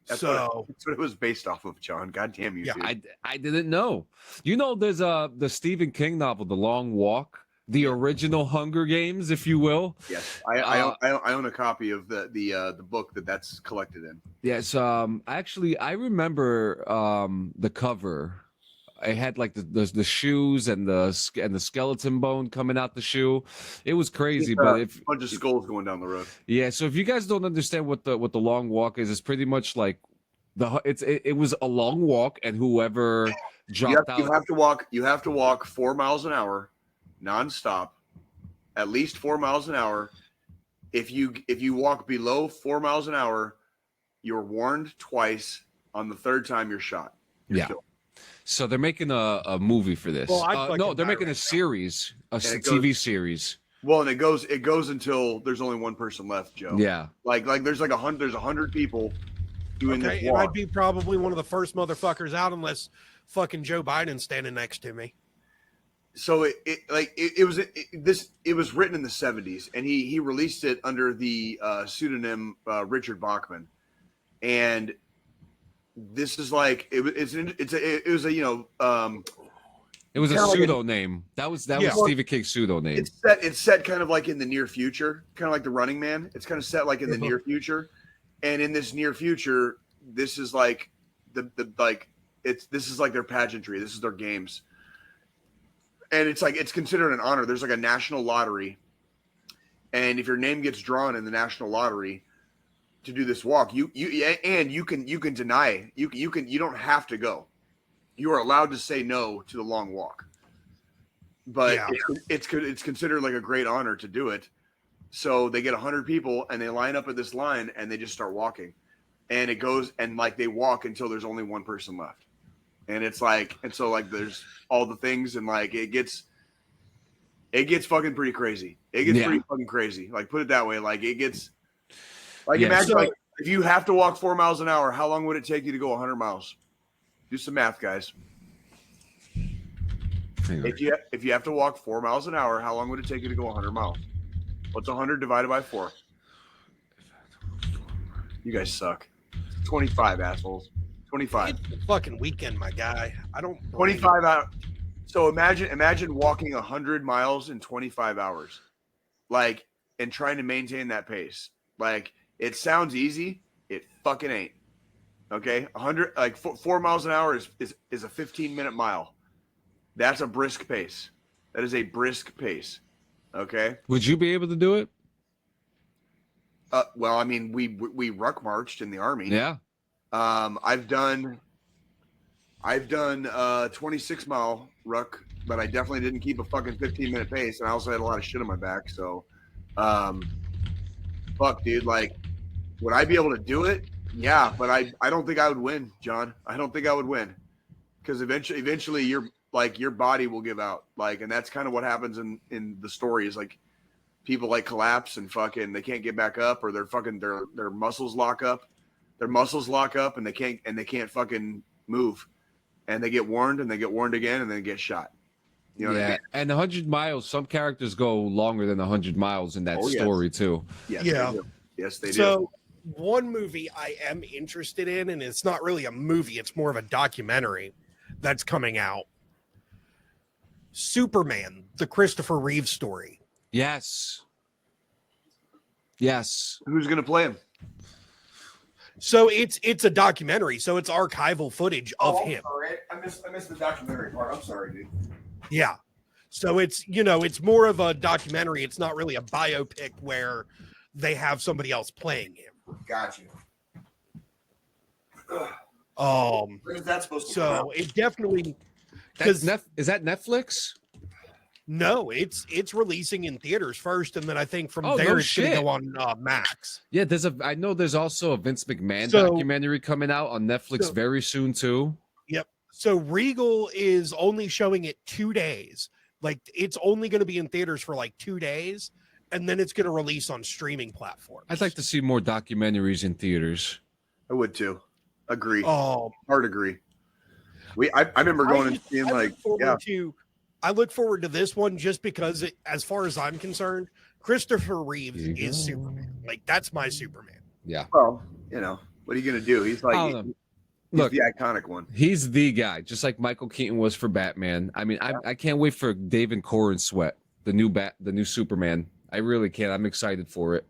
That's what it was based off of, John. God damn you, dude. I didn't know. You know, there's the Stephen King novel, The Long Walk, the original Hunger Games, if you will. Yes, I own a copy of the book that's collected in. Yes, actually, I remember the cover. It had like the shoes and the skeleton bone coming out the shoe. It was crazy, but a bunch of skulls going down the road. Yeah, so if you guys don't understand what the Long Walk is, it's pretty much like it was a long walk, and whoever dropped out. You have to walk 4 miles an hour, nonstop, at least 4 miles an hour. If you walk below 4 miles an hour, you're warned twice. On the third time, you're shot. You're killed. So they're making a movie for this. Well, no, they're making a series, TV series. Well, and it goes until there's only one person left, Joe. Yeah, like there's 100 people doing this walk. And I'd be probably one of the first motherfuckers out, unless fucking Joe Biden's standing next to me. So it was written in the 70s, and he released it under the pseudonym Richard Bachman, and this is like it was a pseudo name. That was Stephen King's pseudo name. It's set kind of like in the near future, kind of like The Running Man. It's kind of set like in the near future, and in this near future, this is like this is like their pageantry. This is their games, and it's considered an honor. There's like a national lottery, and if your name gets drawn in the national lottery to do this walk, you can deny. You don't have to go. You are allowed to say no to the long walk, but it's considered like a great honor to do it. So they get 100 people and they line up at this line and they just start walking, and it goes, and like they walk until there's only one person left, and it's like, and so like there's all the things, and like it gets fucking pretty crazy. It gets pretty fucking crazy. Like, put it that way. Like it gets. Like, imagine like if you have to walk 4 miles an hour, how long would it take you to go 100 miles? Do some math, guys. If you have to walk 4 miles an hour, how long would it take you to go 100 miles? What's 100 divided by 4? You guys suck. 25, assholes. 25. It's the fucking weekend, my guy. I don't. 25 out. So imagine walking 100 miles in 25 hours, like, and trying to maintain that pace. Like, it sounds easy. It fucking ain't. Okay, 100 like 4 miles an hour is a 15-minute mile. That's a brisk pace. That is a brisk pace. Okay. Would you be able to do it? Well, I mean, we ruck marched in the Army. Yeah. I've done 26-mile ruck, but I definitely didn't keep a fucking 15-minute pace, and I also had a lot of shit on my back. So, fuck, dude. Like, would I be able to do it? Yeah, but I don't think I would win, John. I don't think I would win. because eventually your body will give out, like, and that's kind of what happens in the story is like people like collapse and fucking they can't get back up, or their muscles lock up, and they can't fucking move, and they get warned and they get warned again and then get shot. You know what I mean? And 100 miles, some characters go longer than 100 miles in that story too. Yes, yeah. Yes, they do. So one movie I am interested in, and it's not really a movie, it's more of a documentary that's coming out. Superman, the Christopher Reeve story. Yes. Who's gonna play him? So it's a documentary, so it's archival footage of him. Sorry. I missed the documentary part. I'm sorry, dude. Yeah. So it's more of a documentary. It's not really a biopic where they have somebody else playing him. Gotcha. When is that supposed to come out? It definitely is that Netflix? No, it's releasing in theaters first, and then I think from there it's going to go on Max. Yeah, I know there's also a Vince McMahon documentary coming out on Netflix very soon too. Yep. So Regal is only showing it 2 days. Like it's only going to be in theaters for like 2 days, and then it's going to release on streaming platforms. I'd like to see more documentaries in theaters. I would too. Agree. Hard agree. I remember going and seeing I look forward to this one just because, as far as I'm concerned, Christopher Reeve is Superman. Like, that's my Superman. Yeah. Well, what are you going to do? He's like, he's the iconic one. He's the guy, just like Michael Keaton was for Batman. I mean, I can't wait for David Corenswet, the new Superman. I really can't. I'm excited for it.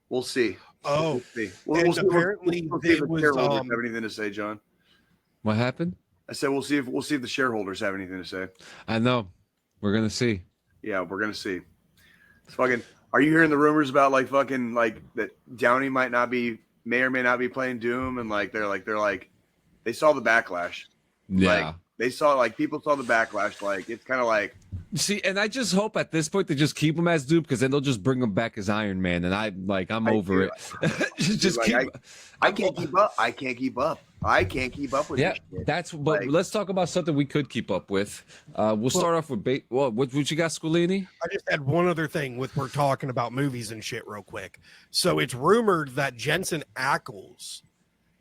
We'll see. Oh, we'll see. And apparently we'll see if the shareholders have anything to say, John. What happened? I said we'll see if the shareholders have anything to say. I know. We're gonna see. Yeah, we're gonna see. It's fucking. Are you hearing the rumors about that Downey may or may not be playing Doom, and they saw the backlash. Yeah. They saw people saw the backlash. It's kind of like. See, and I just hope at this point they just keep him as Doom, because then they'll just bring him back as Iron Man, and I'm over it. I can't keep up. I can't keep up. I can't keep up with this shit. But let's talk about something we could keep up with. We'll start off with what you got, Squilini? I just had one other thing we're talking about movies and shit real quick. So it's rumored that Jensen Ackles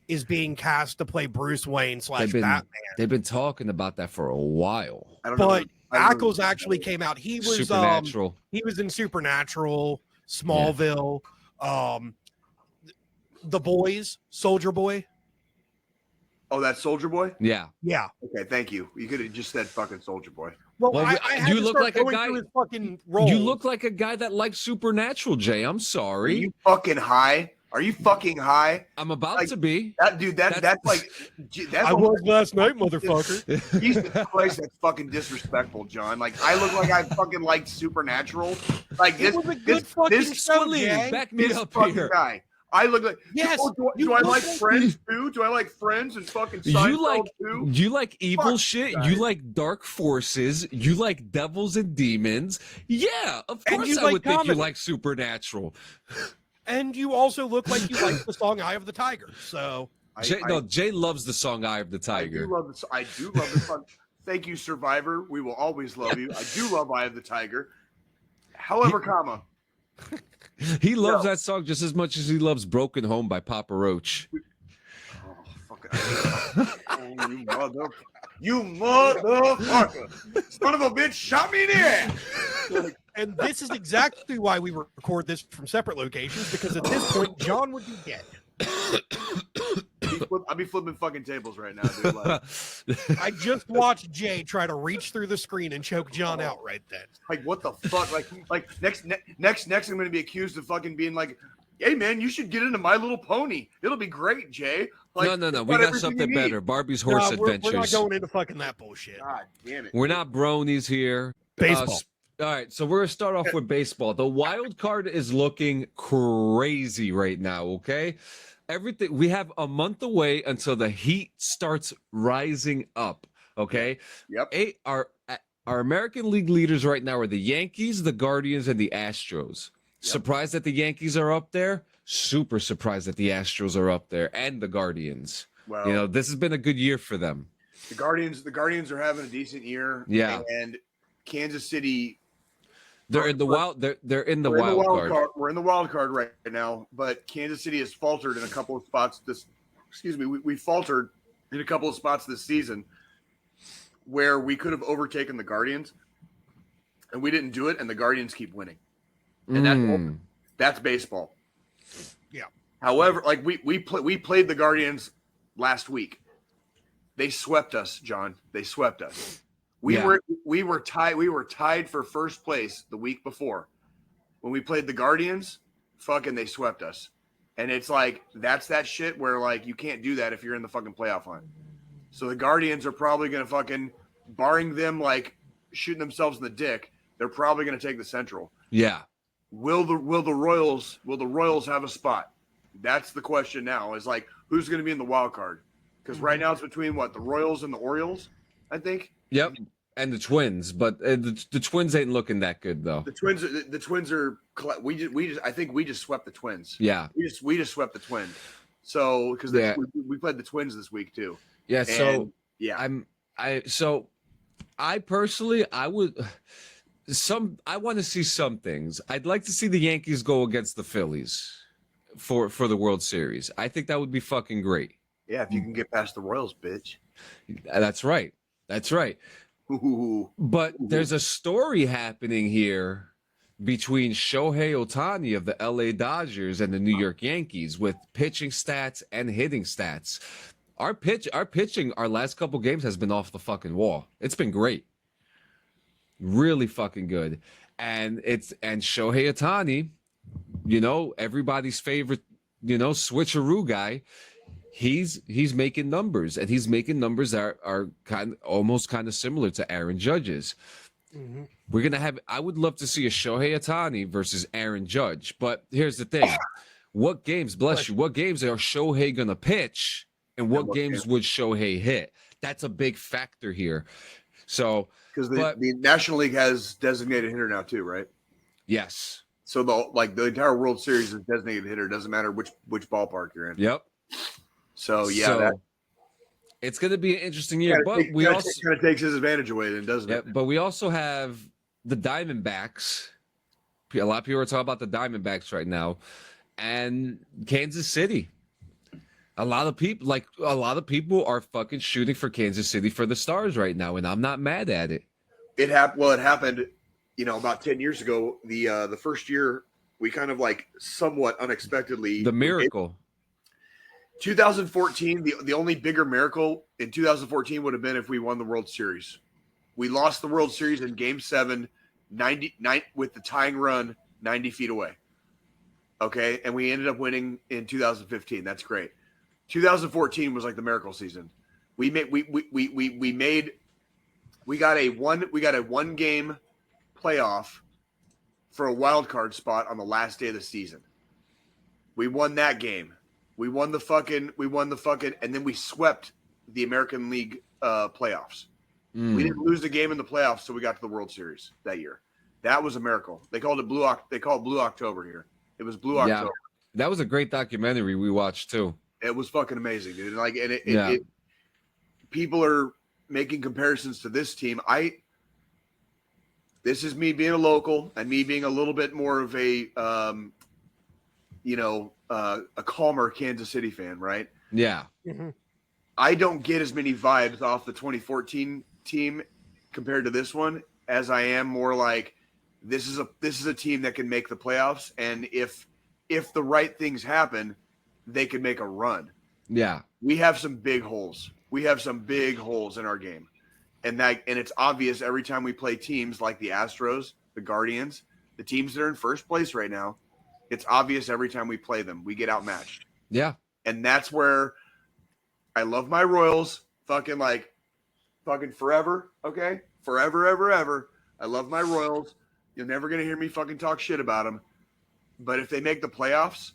is being cast to play Bruce Wayne / Batman. They've been talking about that for a while. I don't know. But Ackles actually came out. He was Supernatural. He was in Supernatural, Smallville, The Boys, Soldier Boy. Oh, that's Soldier Boy? Yeah. Okay, thank you. You could have just said fucking Soldier Boy. Well, I you look like a guy. His fucking role. You look like a guy that likes Supernatural, Jay. I'm sorry. Are you fucking high? Are you fucking high? I'm about to be. That's I was last night, motherfucker. Jesus Christ, that's fucking disrespectful, John. I look like I fucking liked Supernatural. It was a good fucking show, Jay. Back me up here. Guy. I look like Do I like Friends like, too? Do I like Friends and fucking Seinfeld too? You like evil shit. Guys. You like dark forces. You like devils and demons. Yeah, of course I would think you like Supernatural. And you also look like you like the song "Eye of the Tiger." So Jay loves the song "Eye of the Tiger." I do love the song. Thank you, Survivor. We will always love you. I do love "Eye of the Tiger." However, he loves that song just as much as he loves "Broken Home" by Papa Roach. Oh, fucking! You motherfucker! Son of a bitch, shot me in the ass. And this is exactly why we record this from separate locations, because at this point, John would be dead. I'll be flipping fucking tables right now, dude. I just watched Jay try to reach through the screen and choke John out right then. What the fuck? Next, I'm going to be accused of fucking being like, hey, man, you should get into My Little Pony. It'll be great, Jay. No. We got something better. Barbie's Horse Adventures. We're not going into fucking that bullshit. God damn it. We're not bronies here. Baseball. All right, so we're going to start off with baseball. The wild card is looking crazy right now, okay? Everything, we have a month away until the heat starts rising up, okay? Yep. Our American League leaders right now are the Yankees, the Guardians, and the Astros. Yep. Surprised that the Yankees are up there? Super surprised that the Astros are up there, and the Guardians. Well, this has been a good year for them. The Guardians are having a decent year. Yeah. And Kansas City. They're in the wild. They're in the wild card. We're in the wild card right now, but Kansas City has faltered in a couple of spots. We faltered in a couple of spots this season where we could have overtaken the Guardians, and we didn't do it. And the Guardians keep winning, and that's baseball. Yeah. However, like we played the Guardians last week. They swept us, John. They swept us. We were tied for first place the week before. When we played the Guardians, fucking they swept us. And it's like that's that shit where like you can't do that if you're in the fucking playoff line. So the Guardians are probably gonna fucking, barring them like shooting themselves in the dick, they're probably gonna take the Central. Yeah. Will the Royals have a spot? That's the question now. Is like who's gonna be in the wild card? Because right now it's between the Royals and the Orioles, I think. Yep, and the Twins, but the Twins ain't looking that good though. The Twins are. I think we just swept the Twins. Yeah, we just swept the Twins. So because we played the Twins this week too. Yeah. So yeah, I personally I want to see some things. I'd like to see the Yankees go against the Phillies for the World Series. I think that would be fucking great. Yeah, if you can get past the Royals, bitch. That's right. That's right. But there's a story happening here between Shohei Ohtani of the LA Dodgers and the New York Yankees with pitching stats and hitting stats. Our pitching, our last couple games has been off the fucking wall. It's been great. Really fucking good. And Shohei Ohtani, everybody's favorite, switcheroo guy. He's making numbers, and he's making numbers that are almost similar to Aaron Judge's. Mm-hmm. We're gonna have. I would love to see a Shohei Ohtani versus Aaron Judge, but here's the thing: what games? What games are Shohei gonna pitch, and what games would Shohei hit? That's a big factor here. So, because the National League has designated hitter now too, right? Yes. So the entire World Series is designated hitter. Doesn't matter which ballpark you're in. Yep. So yeah, it's going to be an interesting year, but we also kind of takes his advantage away, then, doesn't it? But we also have the Diamondbacks. A lot of people are talking about the Diamondbacks right now, and Kansas City. A lot of people are fucking shooting for Kansas City for the Stars right now, and I'm not mad at it. It happened, about 10 years ago. The first year we kind of somewhat unexpectedly the miracle. 2014, the only bigger miracle in 2014 would have been if we won the World Series. We lost the World Series in Game 7, 99 with the tying run 90 feet away. Okay, and we ended up winning in 2015. That's great. 2014 was like the miracle season. We got a one game playoff for a wild card spot on the last day of the season. We won that game. We won the fucking, and then we swept the American League playoffs. We didn't lose the game in the playoffs, so we got to the World Series that year. That was a miracle. They called it Blue October here. It was Blue October. That was a great documentary we watched too. It was fucking amazing, dude. People are making comparisons to this team. This is me being a local and me being a little bit more of a calmer Kansas City fan, right? Yeah. Mm-hmm. I don't get as many vibes off the 2014 team compared to this one as I am more like this is a team that can make the playoffs, and if the right things happen, they can make a run. Yeah. We have some big holes. We have some big holes in our game. And it's obvious every time we play teams like the Astros, the Guardians, the teams that are in first place right now. It's obvious every time we play them, we get outmatched. Yeah. And that's where I love my Royals fucking forever. Okay. Forever, ever, ever. I love my Royals. You're never going to hear me fucking talk shit about them. But if they make the playoffs,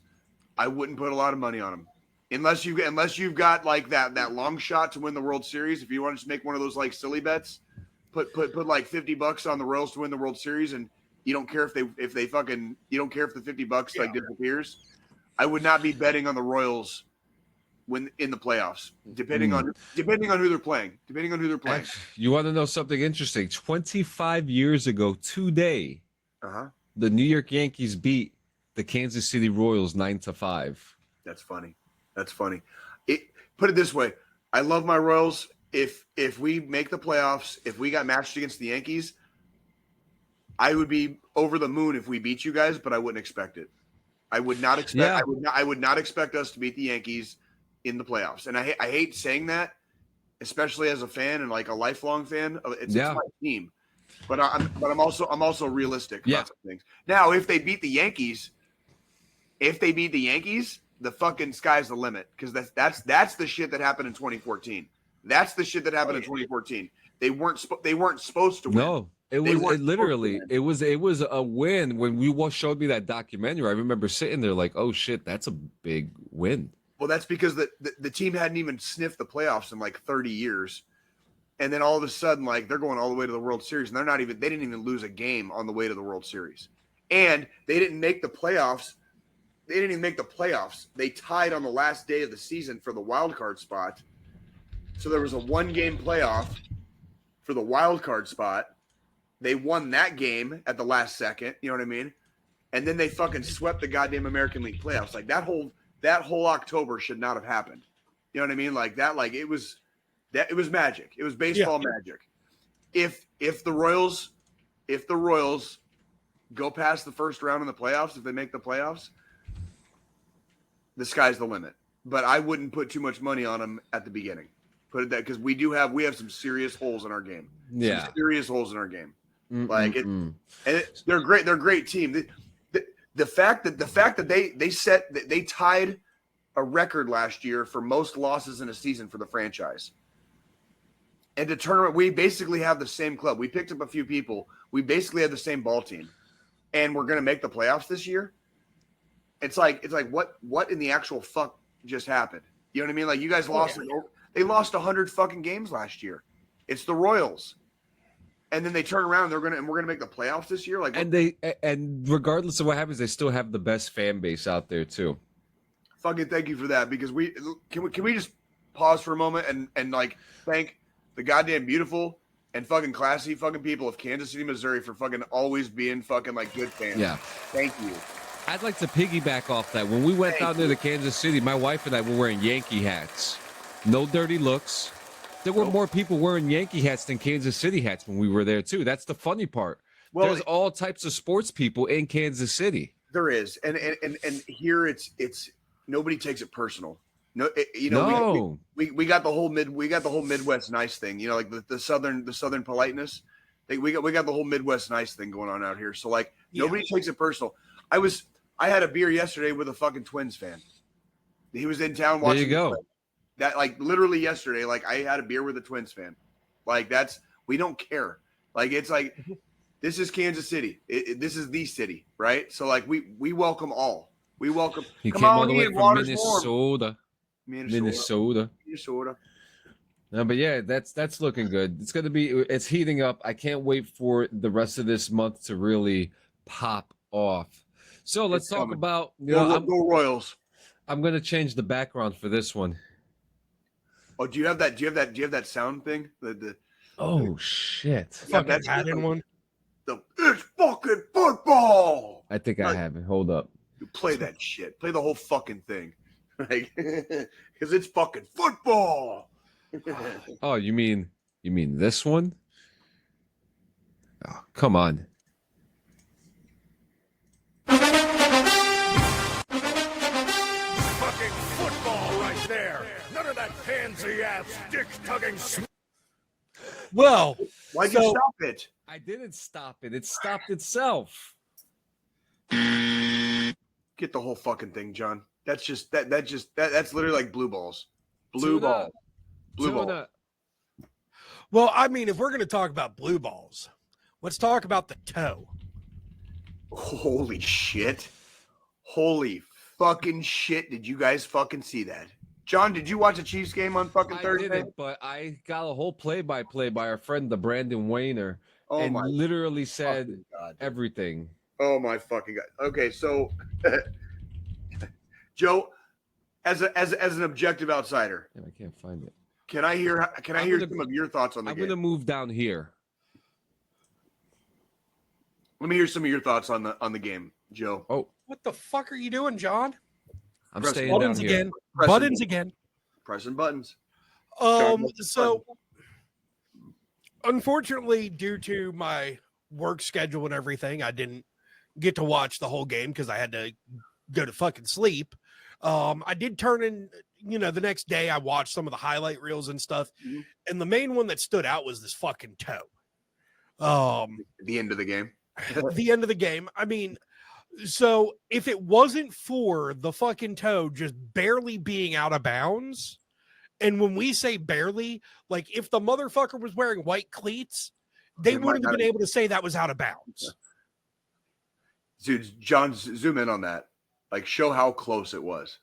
I wouldn't put a lot of money on them. Unless you've got that long shot to win the World Series. If you want to just make one of those silly bets, put $50 on the Royals to win the World Series, and you don't care if they fucking, you don't care if the $50 disappears. I would not be betting on the Royals when in the playoffs, depending on who they're playing. Actually, you want to know something interesting? 25 years ago today, the New York Yankees beat the Kansas City Royals 9-5. That's funny. Put it this way: I love my Royals. If we make the playoffs, if we got matched against the Yankees, I would be over the moon if we beat you guys, but I wouldn't expect it. I would not expect. Yeah. I would not expect us to beat the Yankees in the playoffs. And I hate saying that, especially as a fan and like a lifelong fan. It's my team, but I'm also realistic about some things. Now, if they beat the Yankees, the fucking sky's the limit, because that's the shit that happened in 2014. That's the shit that happened in 2014. They weren't supposed to win. No. It was a win. When you showed me that documentary, I remember sitting there like, oh shit, that's a big win. Well, that's because the team hadn't even sniffed the playoffs in like 30 years. And then all of a sudden, like, they're going all the way to the World Series, and they didn't even lose a game on the way to the World Series. And they didn't make the playoffs. They didn't even make the playoffs. They tied on the last day of the season for the wild card spot. So there was a 1-game playoff for the wild card spot. They won that game at the last second, you know what I mean? And then they fucking swept the goddamn American League playoffs. Like that whole October should not have happened. You know what I mean? Like that, like it was magic. It was baseball magic. If the Royals go past the first round in the playoffs, if they make the playoffs, the sky's the limit. But I wouldn't put too much money on them at the beginning. Put it that, because we have some serious holes in our game. Yeah, some serious holes in our game. Like it, and they're great. They're a great team. The fact that they tied a record last year for most losses in a season for the franchise. And to turn around, we basically have the same club. We picked up a few people. We basically have the same ball team, and we're going to make the playoffs this year. It's like what in the actual fuck just happened? You know what I mean? Like, you guys lost. They lost 100 fucking games last year. It's the Royals. And then they turn around, we're gonna make the playoffs this year. Like, and regardless of what happens, they still have the best fan base out there too. Fucking thank you for that, because can we just pause for a moment and like thank the goddamn beautiful and fucking classy fucking people of Kansas City, Missouri, for fucking always being fucking like good fans. Yeah, thank you. I'd like to piggyback off that. When we went down there to Kansas City, my wife and I were wearing Yankee hats. No dirty looks. There were more people wearing Yankee hats than Kansas City hats when we were there too. That's the funny part. Well, there's all types of sports people in Kansas City. There is, and here it's nobody takes it personal. No, we got the whole Midwest nice thing. You know, like the southern politeness. We got the whole Midwest nice thing going on out here. So like nobody takes it personal. I had a beer yesterday with a fucking Twins fan. He was in town watching. There you go. That, like, literally yesterday, like, I had a beer with a Twins fan. Like, we don't care. Like, it's like, this is Kansas City. This is the city, right? So, like, we welcome all. We welcome. He came all the way from Minnesota. No, but yeah, that's looking good. It's heating up. I can't wait for the rest of this month to really pop off. So let's talk about go Royals. I'm gonna change the background for this one. Oh, do you have that sound thing? Shit! Fucking add-in one. It's fucking football. I think I have it. Hold up. You play that shit. Play the whole fucking thing, like, because it's fucking football. Oh, you mean this one? Oh, come on. Dick-tugging. Well, why'd you stop it? I didn't stop it. It stopped itself. Get the whole fucking thing, John. That's literally like blue balls. Blue ball. Well, I mean, if we're going to talk about blue balls, let's talk about the toe. Holy shit. Holy fucking shit. Did you guys fucking see that? John, did you watch a Chiefs game on fucking Thursday? I didn't, but I got a whole play-by-play by our friend, the Brandon Wayner, and literally said everything. Oh, my fucking God. Okay, so, Joe, as an objective outsider. Yeah, I can't find it. Can I hear some of your thoughts on the game? I'm gonna move down here. Let me hear some of your thoughts on the game, Joe. Oh, What the fuck are you doing, John? I'm Press staying down Buttons here. again. Pressing Buttons again. Pressing buttons. So unfortunately, due to my work schedule and everything, I didn't get to watch the whole game because I had to go to fucking sleep. I did turn in, the next day I watched some of the highlight reels and stuff. Mhm. And the main one that stood out was this fucking toe. The end of the game. The end of the game. I mean, so if it wasn't for the fucking toe just barely being out of bounds, and when we say barely, like if the motherfucker was wearing white cleats, they wouldn't have been able to say that was out of bounds. Dude, John, zoom in on that. Like, show how close it was.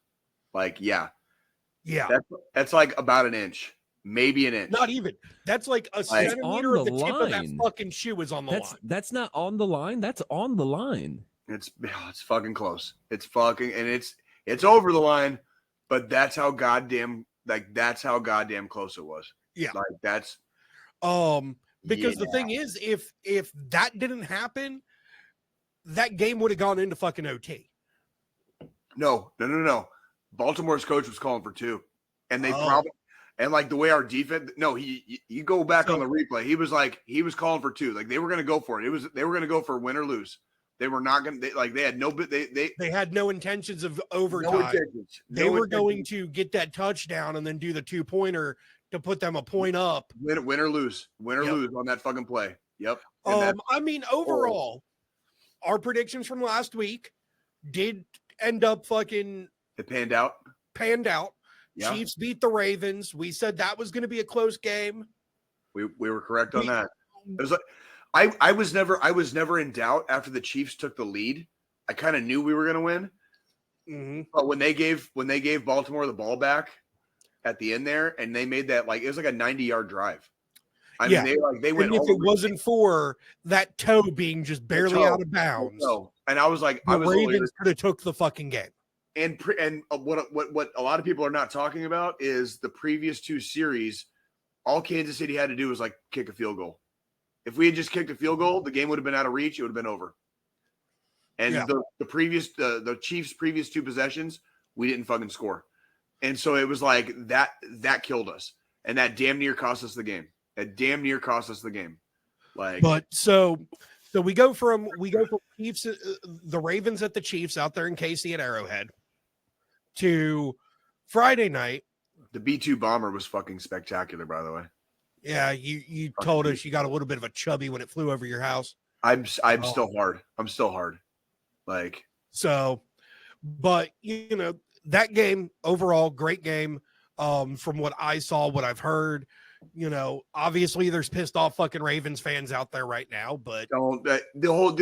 Like, yeah. That's like about an inch, maybe an inch. Not even. That's like a centimeter of the tip of that fucking shoe is on the line. That's not on the line. That's on the line. It's fucking close. It's over the line, but that's how goddamn close it was. Yeah. Like that's because the thing is, if that didn't happen, that game would have gone into fucking OT. No. Baltimore's coach was calling for 2. And they probably, and like the way our defense, you go back on the replay. He was calling for 2. Like they were going to go for it. They were going to go for win or lose. They were not going to, they had no intentions of overtime. They were going to get that touchdown and then do the 2-pointer to put them a point up. Win or lose on that fucking play. Yep. I mean, overall, our predictions from last week did end up fucking. It panned out. Yeah. Chiefs beat the Ravens. We said that was going to be a close game. We were correct on that. It was like I was never in doubt after the Chiefs took the lead. I kind of knew we were going to win. Mm-hmm. But when they gave Baltimore the ball back at the end there, and they made that it was like a 90-yard drive. I mean, they went. And if it wasn't for that toe being just barely out of bounds, and I was like, the Ravens could have took the fucking game. And what a lot of people are not talking about is the previous 2 series. All Kansas City had to do was kick a field goal. If we had just kicked a field goal, the game would have been out of reach. It would have been over. And the Chiefs' previous 2 possessions, we didn't fucking score, and so it was like that killed us, and that damn near cost us the game. But so we go from Chiefs, the Ravens at the Chiefs out there in KC at Arrowhead, to Friday night. The B-2 bomber was fucking spectacular, by the way. Yeah, you told us you got a little bit of a chubby when it flew over your house. I'm still hard. But that game overall, great game. From what I saw, what I've heard, obviously there's pissed off fucking Ravens fans out there right now, but the whole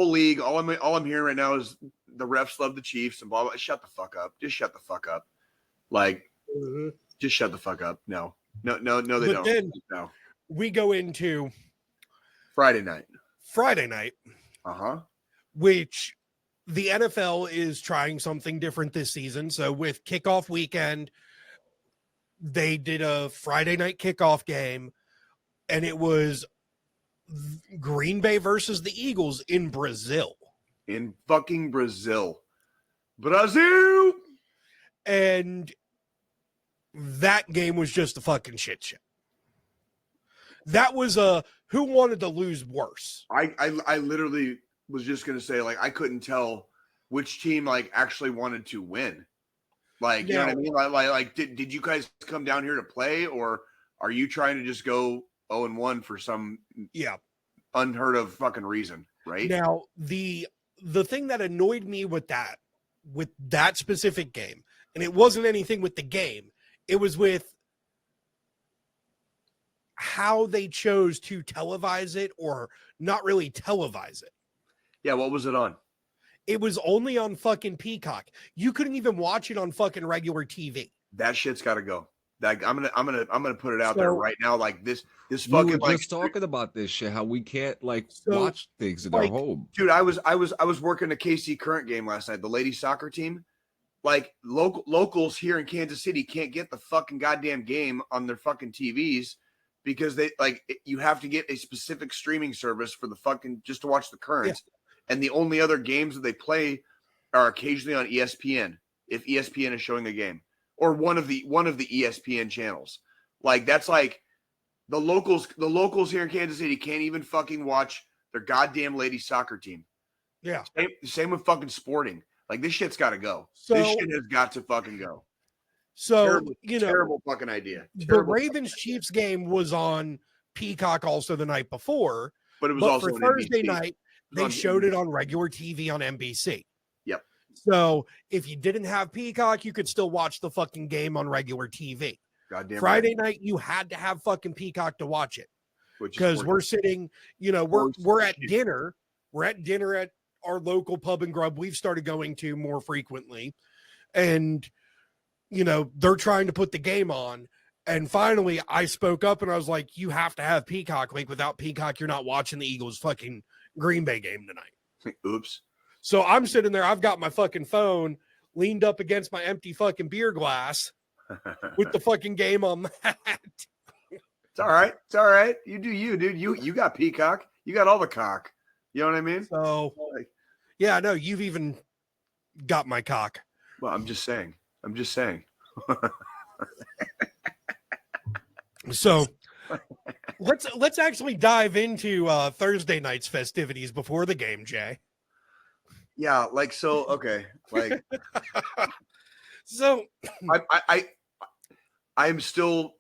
league. All I'm hearing right now is the refs love the Chiefs and blah blah. Shut the fuck up. Just shut the fuck up. Just shut the fuck up. No, they don't. Then we go into Friday night. Which the NFL is trying something different this season. So with kickoff weekend, they did a Friday night kickoff game, and it was Green Bay versus the Eagles in Brazil. In fucking Brazil. And that game was just a fucking shit show. That was who wanted to lose worse. I literally was just going to say, I couldn't tell which team, actually wanted to win. You know what I mean? Did you guys come down here to play, or are you trying to just go 0-1 for some unheard of fucking reason, right? Now, the thing that annoyed me with that specific game, and it wasn't anything with the game, it was with how they chose to televise it or not really televise it. Yeah, what was it on? It was only on fucking Peacock. You couldn't even watch it on fucking regular TV. That shit's got to go. I'm gonna put it out there right now. This fucking just talking about this shit. How we can't watch things in our home. Dude, I was working the KC Current game last night. The ladies soccer team. like locals here in Kansas City can't get the fucking goddamn game on their fucking TVs because you have to get a specific streaming service for the fucking just to watch the current. Yeah. And the only other games that they play are occasionally on ESPN if ESPN is showing a game or one of the ESPN channels. Like that's like the locals here in Kansas City can't even fucking watch their goddamn ladies soccer team. Yeah. Same with fucking sporting. Like this shit's got to go. So, this shit has got to fucking go. So terrible fucking idea. The Ravens Chiefs game was on Peacock also the night before, but it was also for Thursday night. They showed it on regular TV on NBC. Yep. So if you didn't have Peacock, you could still watch the fucking game on regular TV. Goddamn. Friday night, you had to have fucking Peacock to watch it because we're sitting. We're at dinner. We're at dinner at our local pub and grub we've started going to more frequently. And, they're trying to put the game on. And finally I spoke up and I was like, you have to have Peacock. Like without Peacock, you're not watching the Eagles fucking Green Bay game tonight. Oops. So I'm sitting there. I've got my fucking phone leaned up against my empty fucking beer glass with the fucking game on that. It's all right. It's all right. You do you, dude. You got Peacock. You got all the cock. You know what I mean? So, yeah, no, you've even got my cock. Well, I'm just saying. So, let's actually dive into Thursday night's festivities before the game, Jay. Yeah, okay, so I'm still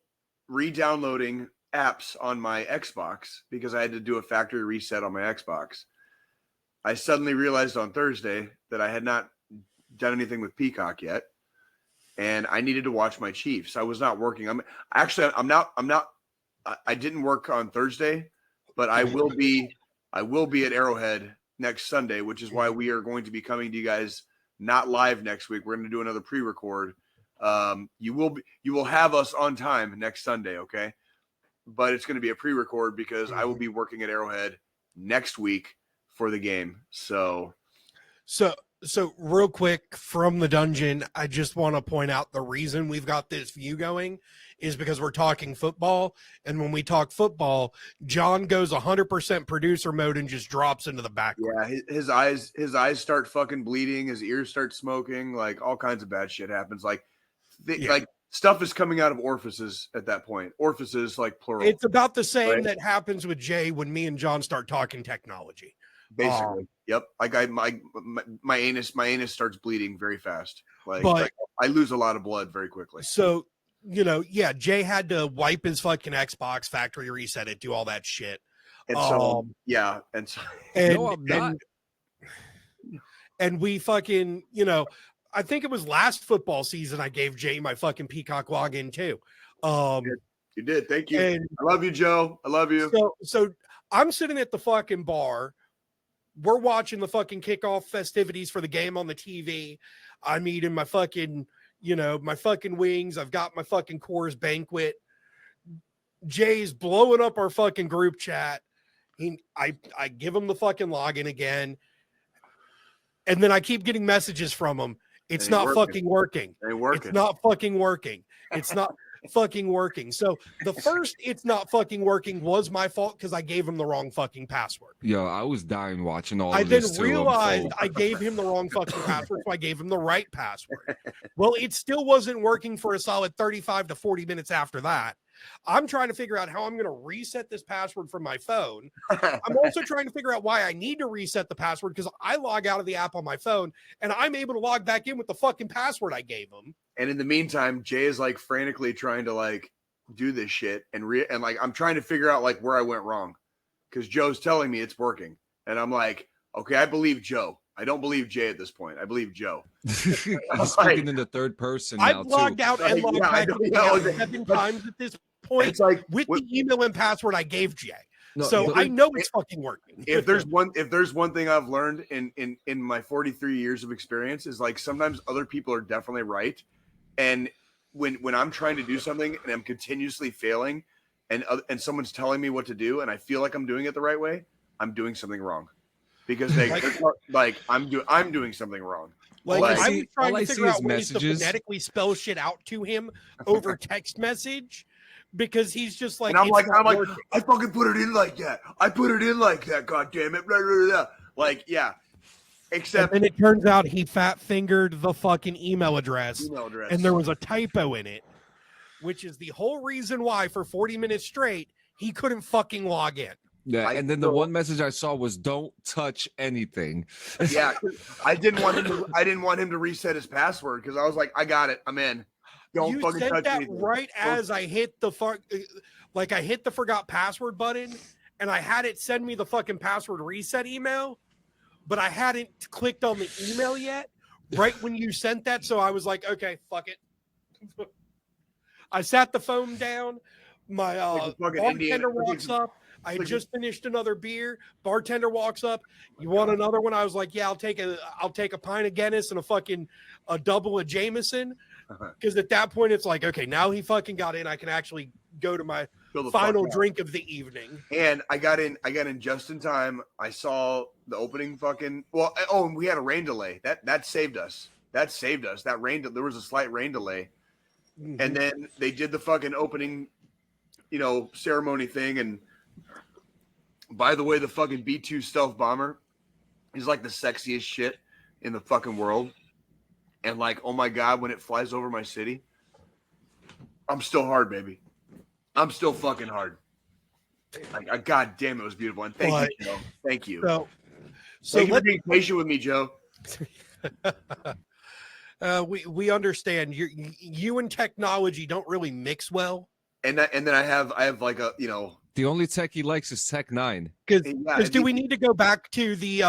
re-downloading apps on my Xbox because I had to do a factory reset on my Xbox. I suddenly realized on Thursday that I had not done anything with Peacock yet, and I needed to watch my Chiefs. I was not working. I didn't work on Thursday, but I will be at Arrowhead next Sunday, which is why we are going to be coming to you guys not live next week. We're going to do another pre-record. You will have us on time next Sunday, okay? But it's going to be a pre-record because I will be working at Arrowhead next week for the game. So real quick from the dungeon, I just want to point out the reason we've got this view going is because we're talking football. And when we talk football, John goes 100% producer mode and just drops into the background. Yeah. His eyes start fucking bleeding. His ears start smoking. Like all kinds of bad shit happens. Like stuff is coming out of orifices at that point. Orifices, like plural. It's about the same that happens with Jay when me and John start talking technology. Basically, yep. Like my anus starts bleeding very fast. Like I lose a lot of blood very quickly. So Jay had to wipe his fucking Xbox, factory reset it, do all that shit. And no, I'm not. And we fucking, I think it was last football season I gave Jay my fucking Peacock login too. You did. Thank you. I love you, Joe. I love you. So I'm sitting at the fucking bar. We're watching the fucking kickoff festivities for the game on the TV. I'm eating my fucking, my fucking wings. I've got my fucking Coors Banquet. Jay's blowing up our fucking group chat. I give him the fucking login again. And then I keep getting messages from him. It's not fucking working. It's not fucking working. It's not fucking working. So the first it's not fucking working was my fault because I gave him the wrong fucking password. Yo, I was dying watching all of this. I then realized I gave him the wrong fucking password, so I gave him the right password. Well, it still wasn't working for a solid 35 to 40 minutes after that. I'm trying to figure out how I'm going to reset this password from my phone. I'm also trying to figure out why I need to reset the password because I log out of the app on my phone and I'm able to log back in with the fucking password I gave him. And in the meantime, Jay is like frantically trying to like do this shit and like I'm trying to figure out like where I went wrong because Joe's telling me it's working. And I'm like, okay, I believe Joe. I don't believe Jay at this point. I believe Joe. He's speaking in the third person now, I've logged out and logged back in 7 times at this point. It's like with the email and password I gave Jay. No, so I know it's fucking working. If there's one thing I've learned in my 43 years of experience is like sometimes other people are definitely right. And when I'm trying to do something and I'm continuously failing and someone's telling me what to do and I feel like I'm doing it the right way, I'm doing something wrong. Because I'm doing something wrong. Like I was trying to figure out ways messages. to phonetically spell shit out to him over text message because he's just like, and I'm like, I fucking put it in like that. I put it in like that. God damn it! Blah, blah, blah. Like, yeah. Except, and then it turns out he fat fingered the fucking email address, and there was a typo in it, which is the whole reason why for 40 minutes straight he couldn't fucking log in. Yeah, and then the one message I saw was "Don't touch anything." Yeah, I didn't want him to reset his password because I was like, I got it, I'm in. Don't you fucking said touch that anything. Right as I hit the I hit the forgot password button, and I had it send me the fucking password reset email, but I hadn't clicked on the email yet. Right when you sent that, so I was like, okay, fuck it. I sat the phone down. My bartender walks up. I just finished another beer. Bartender walks up. You want another one? I was like, yeah, I'll take a pint of Guinness and a double of Jameson. Because at that point it's like, okay, now he fucking got in. I can actually go to my final drink of the evening. And I got in just in time. I saw the opening fucking and we had a rain delay. That saved us. That rain, there was a slight rain delay. Mm-hmm. And then they did the fucking opening, ceremony thing. And by the way, the fucking B-2 stealth bomber is like the sexiest shit in the fucking world. And like, oh my God, when it flies over my city, I'm still hard, baby. I'm still fucking hard. Like, God damn, it was beautiful. And thank you, Joe. Thank you. So thank you for being patient with me, Joe. We understand you and technology don't really mix well. And then I have like a, the only tech he likes is Tech 9. Because do we need to go back to the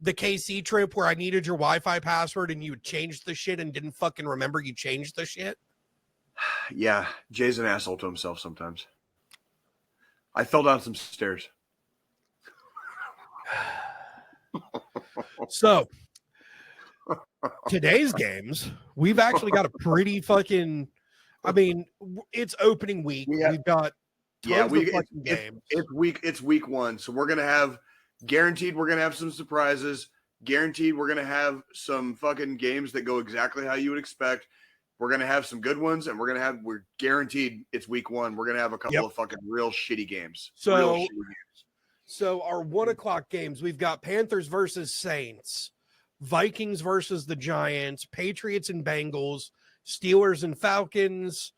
KC trip where I needed your Wi-Fi password and you changed the shit and didn't fucking remember you changed the shit? Yeah, Jay's an asshole to himself sometimes. I fell down some stairs. So today's games, we've actually got a pretty fucking. I mean, it's opening week. We've got games. It's week one, so we're gonna have guaranteed. We're gonna have some surprises. Guaranteed, we're gonna have some fucking games that go exactly how you would expect. We're gonna have some good ones, and we're guaranteed. It's week one. We're gonna have a couple of fucking real shitty games. So our 1 o'clock games, we've got Panthers versus Saints, Vikings versus the Giants, Patriots and Bengals, Steelers and Falcons,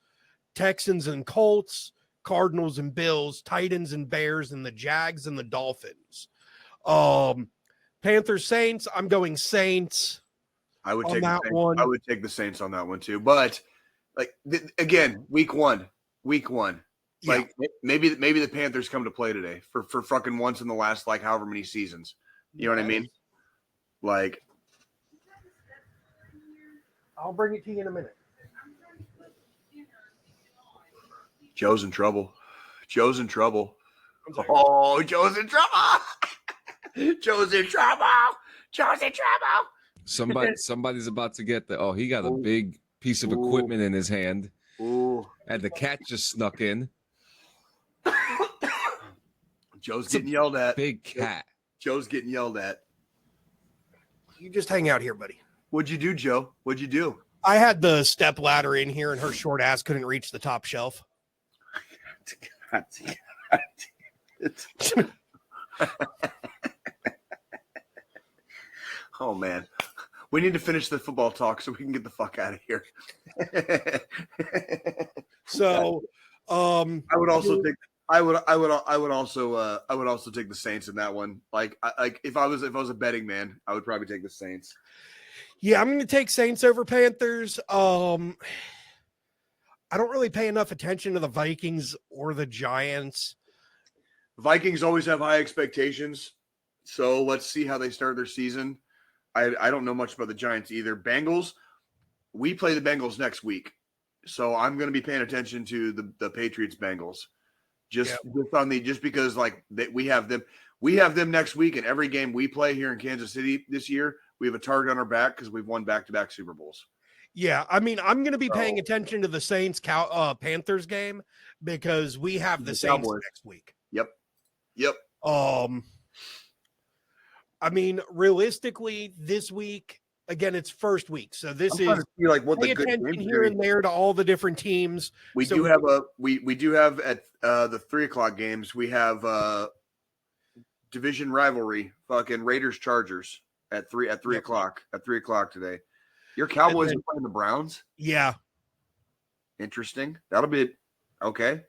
Texans and Colts, Cardinals and Bills, Titans and Bears, and the Jags and the Dolphins. Panthers Saints, I'm going Saints. I would take that one. I would take the Saints on that one too. But like again, week one. Like maybe the Panthers come to play today for fucking once in the last like however many seasons. You know what I mean? Like, I'll bring it to you in a minute. Joe's in trouble. Joe's in trouble. Oh, Joe's in trouble. Joe's in trouble. Joe's in trouble. Somebody's about to get the. Oh, he got a big piece of equipment in his hand. Ooh. And the cat just snuck in. Joe's getting yelled at. Big cat. Joe's getting yelled at. You just hang out here, buddy. What'd you do, Joe? What'd you do? I had the step ladder in here, and her short ass couldn't reach the top shelf. Oh man, we need to finish the football talk so we can get the fuck out of here. So, I would also take. I would also take the Saints in that one. Like if I was a betting man, I would probably take the Saints. Yeah, I'm going to take Saints over Panthers. I don't really pay enough attention to the Vikings or the Giants. Vikings always have high expectations, so let's see how they start their season. I don't know much about the Giants either. Bengals, we play the Bengals next week, so I'm going to be paying attention to the Patriots Bengals. Just because like we have them next week, and every game we play here in Kansas City this year, we have a target on our back because we've won back-to-back Super Bowls. Yeah, I mean, I'm going to be paying attention to the Saints Panthers game because we have the Saints Cowboys next week. Yep. I mean, realistically, this week again, it's first week, so this I'm trying is to see, like, what pay the good attention games here are. and there to all the different teams. We do have at the 3:00 games. We have division rivalry, fucking Raiders Chargers at 3 o'clock today. Your Cowboys are playing the Browns. Yeah, interesting. That'll be okay.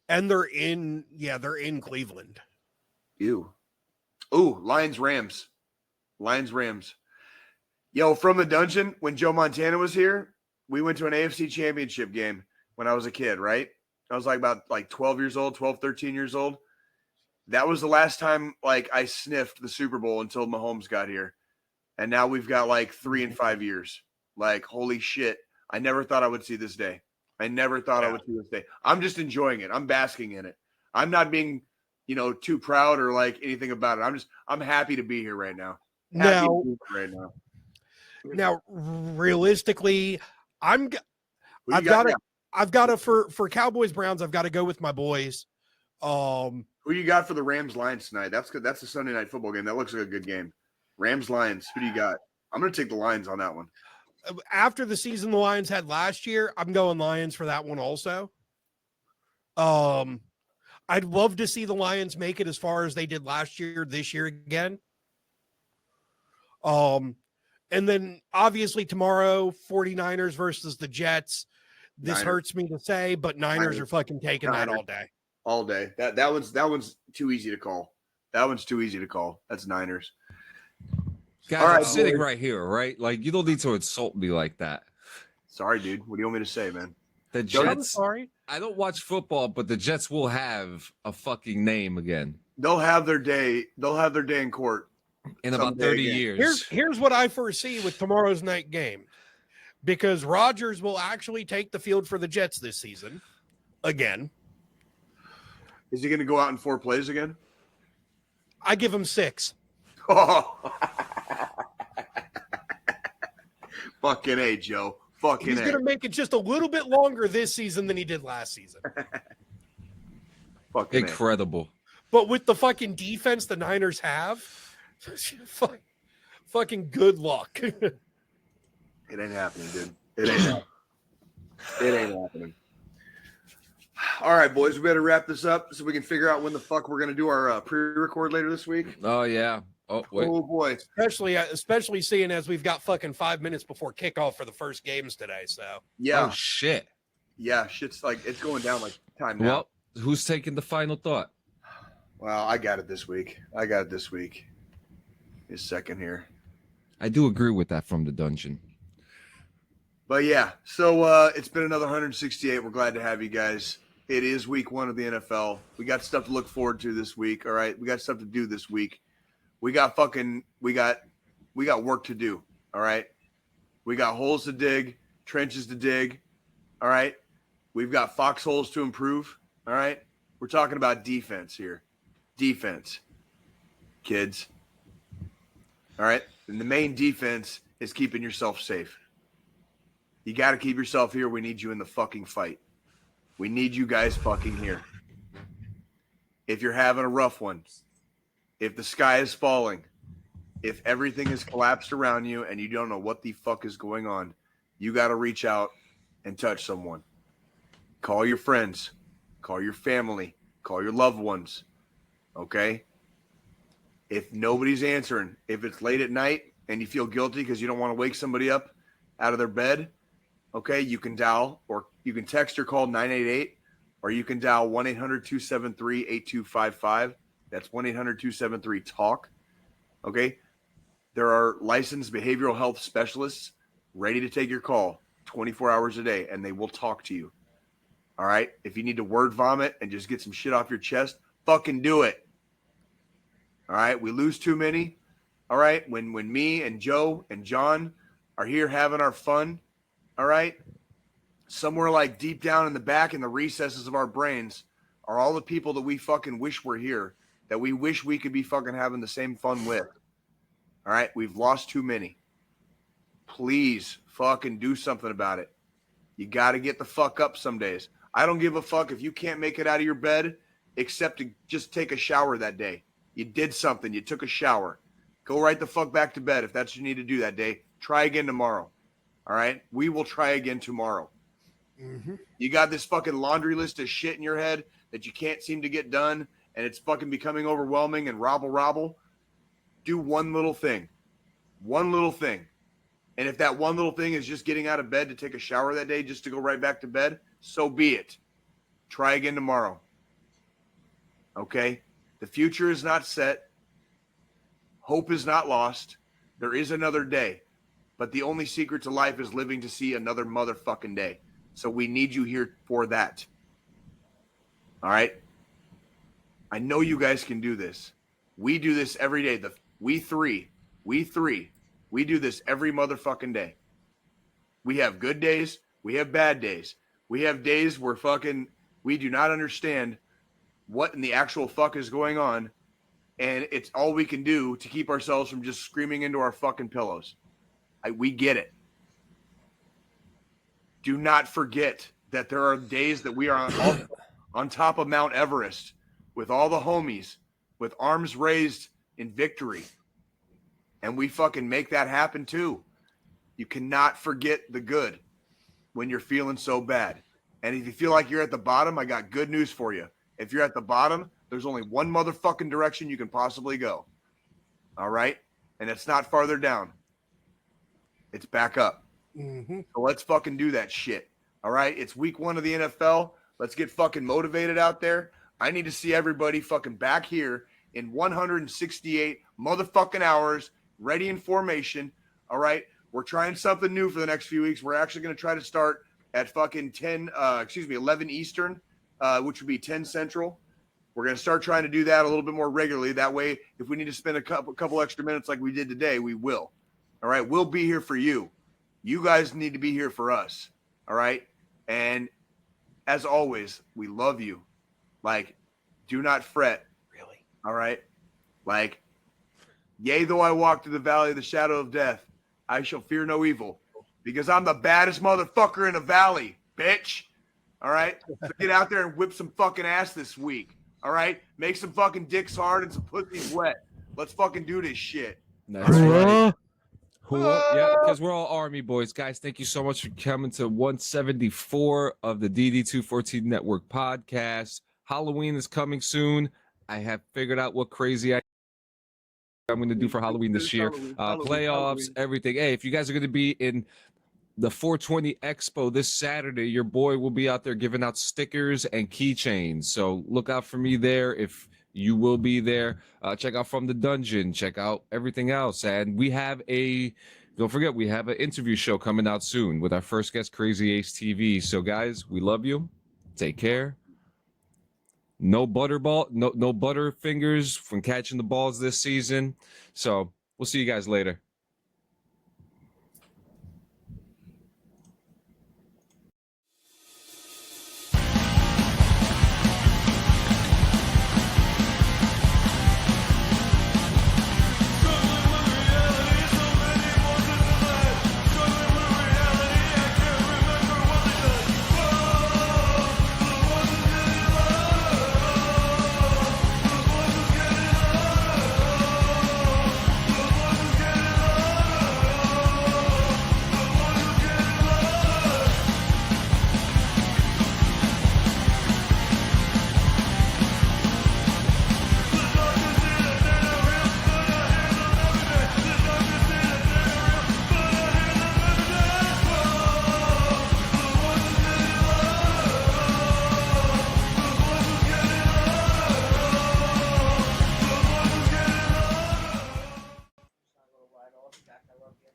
And they're in Cleveland. Ooh, Lions Rams. Yo, from the dungeon, when Joe Montana was here, we went to an AFC championship game when I was a kid, right? I was about 12 years old, 12, 13 years old. That was the last time I sniffed the Super Bowl until Mahomes got here. And now we've got 3 and 5 years. Holy shit. I never thought I would see this day. I would see this day. I'm just enjoying it. I'm basking in it. I'm not being, too proud or anything about it. I'm happy to be here right now. Now, realistically, I've got to for Cowboys Browns. I've got to go with my boys. Who you got for the Rams Lions tonight? That's good. That's a Sunday night football game. That looks like a good game. Rams Lions. Who do you got? I'm going to take the Lions on that one. After the season the Lions had last year, I'm going Lions for that one also. I'd love to see the Lions make it as far as they did last year, this year again. And then obviously tomorrow, 49ers versus the Jets. This hurts me to say, but Niners are fucking taking that all day. All day. That one's too easy to call. That's Niners. Guys, all right, I'm sitting right here, right? You don't need to insult me like that. Sorry, dude. What do you want me to say, man? The Jets. I'm sorry. I don't watch football, but the Jets will have a fucking name again. They'll have their day. They'll have their day in court in about 30 years. Here's what I foresee with tomorrow's night game, because Rodgers will actually take the field for the Jets this season again. Is he going to go out in 4 plays again? I give him 6. Oh. Fucking A, Joe. He's going to make it just a little bit longer this season than he did last season. Fucking incredible. A. But with the fucking defense the Niners have, fucking good luck. It ain't happening, dude. It ain't happening. All right, boys, we better wrap this up so we can figure out when the fuck we're going to do our pre-record later this week. Oh, yeah. Oh, wait. Oh, boy. Especially seeing as we've got fucking 5 minutes before kickoff for the first games today, so. Yeah. Oh, shit. Yeah, shit's it's going down time now. Well, who's taking the final thought? Well, I got it this week. His second here. I do agree with that from the dungeon. But yeah, so it's been another 168. We're glad to have you guys. It is week 1 of the NFL. We got stuff to look forward to this week. All right. We got stuff to do this week. We got work to do. All right. We got holes to dig, trenches to dig. All right. We've got foxholes to improve. All right. We're talking about defense here. Defense, kids. All right. And the main defense is keeping yourself safe. You got to keep yourself here. We need you in the fucking fight. We need you guys fucking here. If you're having a rough one, if the sky is falling, if everything is collapsed around you and you don't know what the fuck is going on, you got to reach out and touch someone. Call your friends. Call your family. Call your loved ones. Okay? If nobody's answering, if it's late at night and you feel guilty because you don't want to wake somebody up out of their bed, okay, you can dial or you can text or call 988, or you can dial 1-800-273-8255. That's 1-800-273-TALK. Okay? There are licensed behavioral health specialists ready to take your call 24 hours a day, and they will talk to you. All right? If you need to word vomit and just get some shit off your chest, fucking do it. All right? We lose too many. All right? When me and Joe and John are here having our fun, all right, somewhere deep down in the back in the recesses of our brains are all the people that we fucking wish were here, that we wish we could be fucking having the same fun with. All right? We've lost too many. Please fucking do something about it. You got to get the fuck up some days. I don't give a fuck if you can't make it out of your bed except to just take a shower that day. You did something. You took a shower. Go right the fuck back to bed if that's what you need to do that day. Try again tomorrow. All right? We will try again tomorrow. Mm-hmm. You got this fucking laundry list of shit in your head that you can't seem to get done, and it's fucking becoming overwhelming and robble. Do one little thing. One little thing. And if that one little thing is just getting out of bed to take a shower that day just to go right back to bed, so be it. Try again tomorrow. Okay? The future is not set. Hope is not lost. There is another day. But the only secret to life is living to see another motherfucking day. So we need you here for that. All right? I know you guys can do this. We do this every day. We three, we do this every motherfucking day. We have good days. We have bad days. We have days where fucking we do not understand what in the actual fuck is going on. And it's all we can do to keep ourselves from just screaming into our fucking pillows. We get it. Do not forget that there are days that we are on top of Mount Everest with all the homies, with arms raised in victory. And we fucking make that happen too. You cannot forget the good when you're feeling so bad. And if you feel like you're at the bottom, I got good news for you. If you're at the bottom, there's only one motherfucking direction you can possibly go. All right? And it's not farther down. It's back up. Mm-hmm. So let's fucking do that shit. All right? It's week 1 of the NFL. Let's get fucking motivated out there. I need to see everybody fucking back here in 168 motherfucking hours, ready in formation. All right? We're trying something new for the next few weeks. We're actually going to try to start at fucking 11 Eastern, which would be 10 Central. We're going to start trying to do that a little bit more regularly. That way, if we need to spend a couple extra minutes like we did today, we will. All right? We'll be here for you. You guys need to be here for us. All right? And as always, we love you. Like, do not fret. Really? All right? Like, yea, though I walk through the valley of the shadow of death, I shall fear no evil, because I'm the baddest motherfucker in the valley, bitch. All right? So get out there and whip some fucking ass this week. All right? Make some fucking dicks hard and some pussies wet. Let's fucking do this shit. That's right. Yeah, because we're all Army boys. Guys, thank you so much for coming to 174 of the DD214 Network Podcast. Halloween is coming soon. I have figured out what crazy I'm going to do for Halloween this year. Playoffs, everything. Hey, if you guys are going to be in the 420 Expo this Saturday, your boy will be out there giving out stickers and keychains. So look out for me there if you will be there. Check out From the Dungeon. Check out everything else. And we have don't forget, we have an interview show coming out soon with our first guest, Crazy Ace TV. So guys, we love you. Take care. No butterfingers from catching the balls this season. So we'll see you guys later.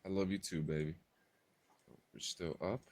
I love you too, baby. We're still up.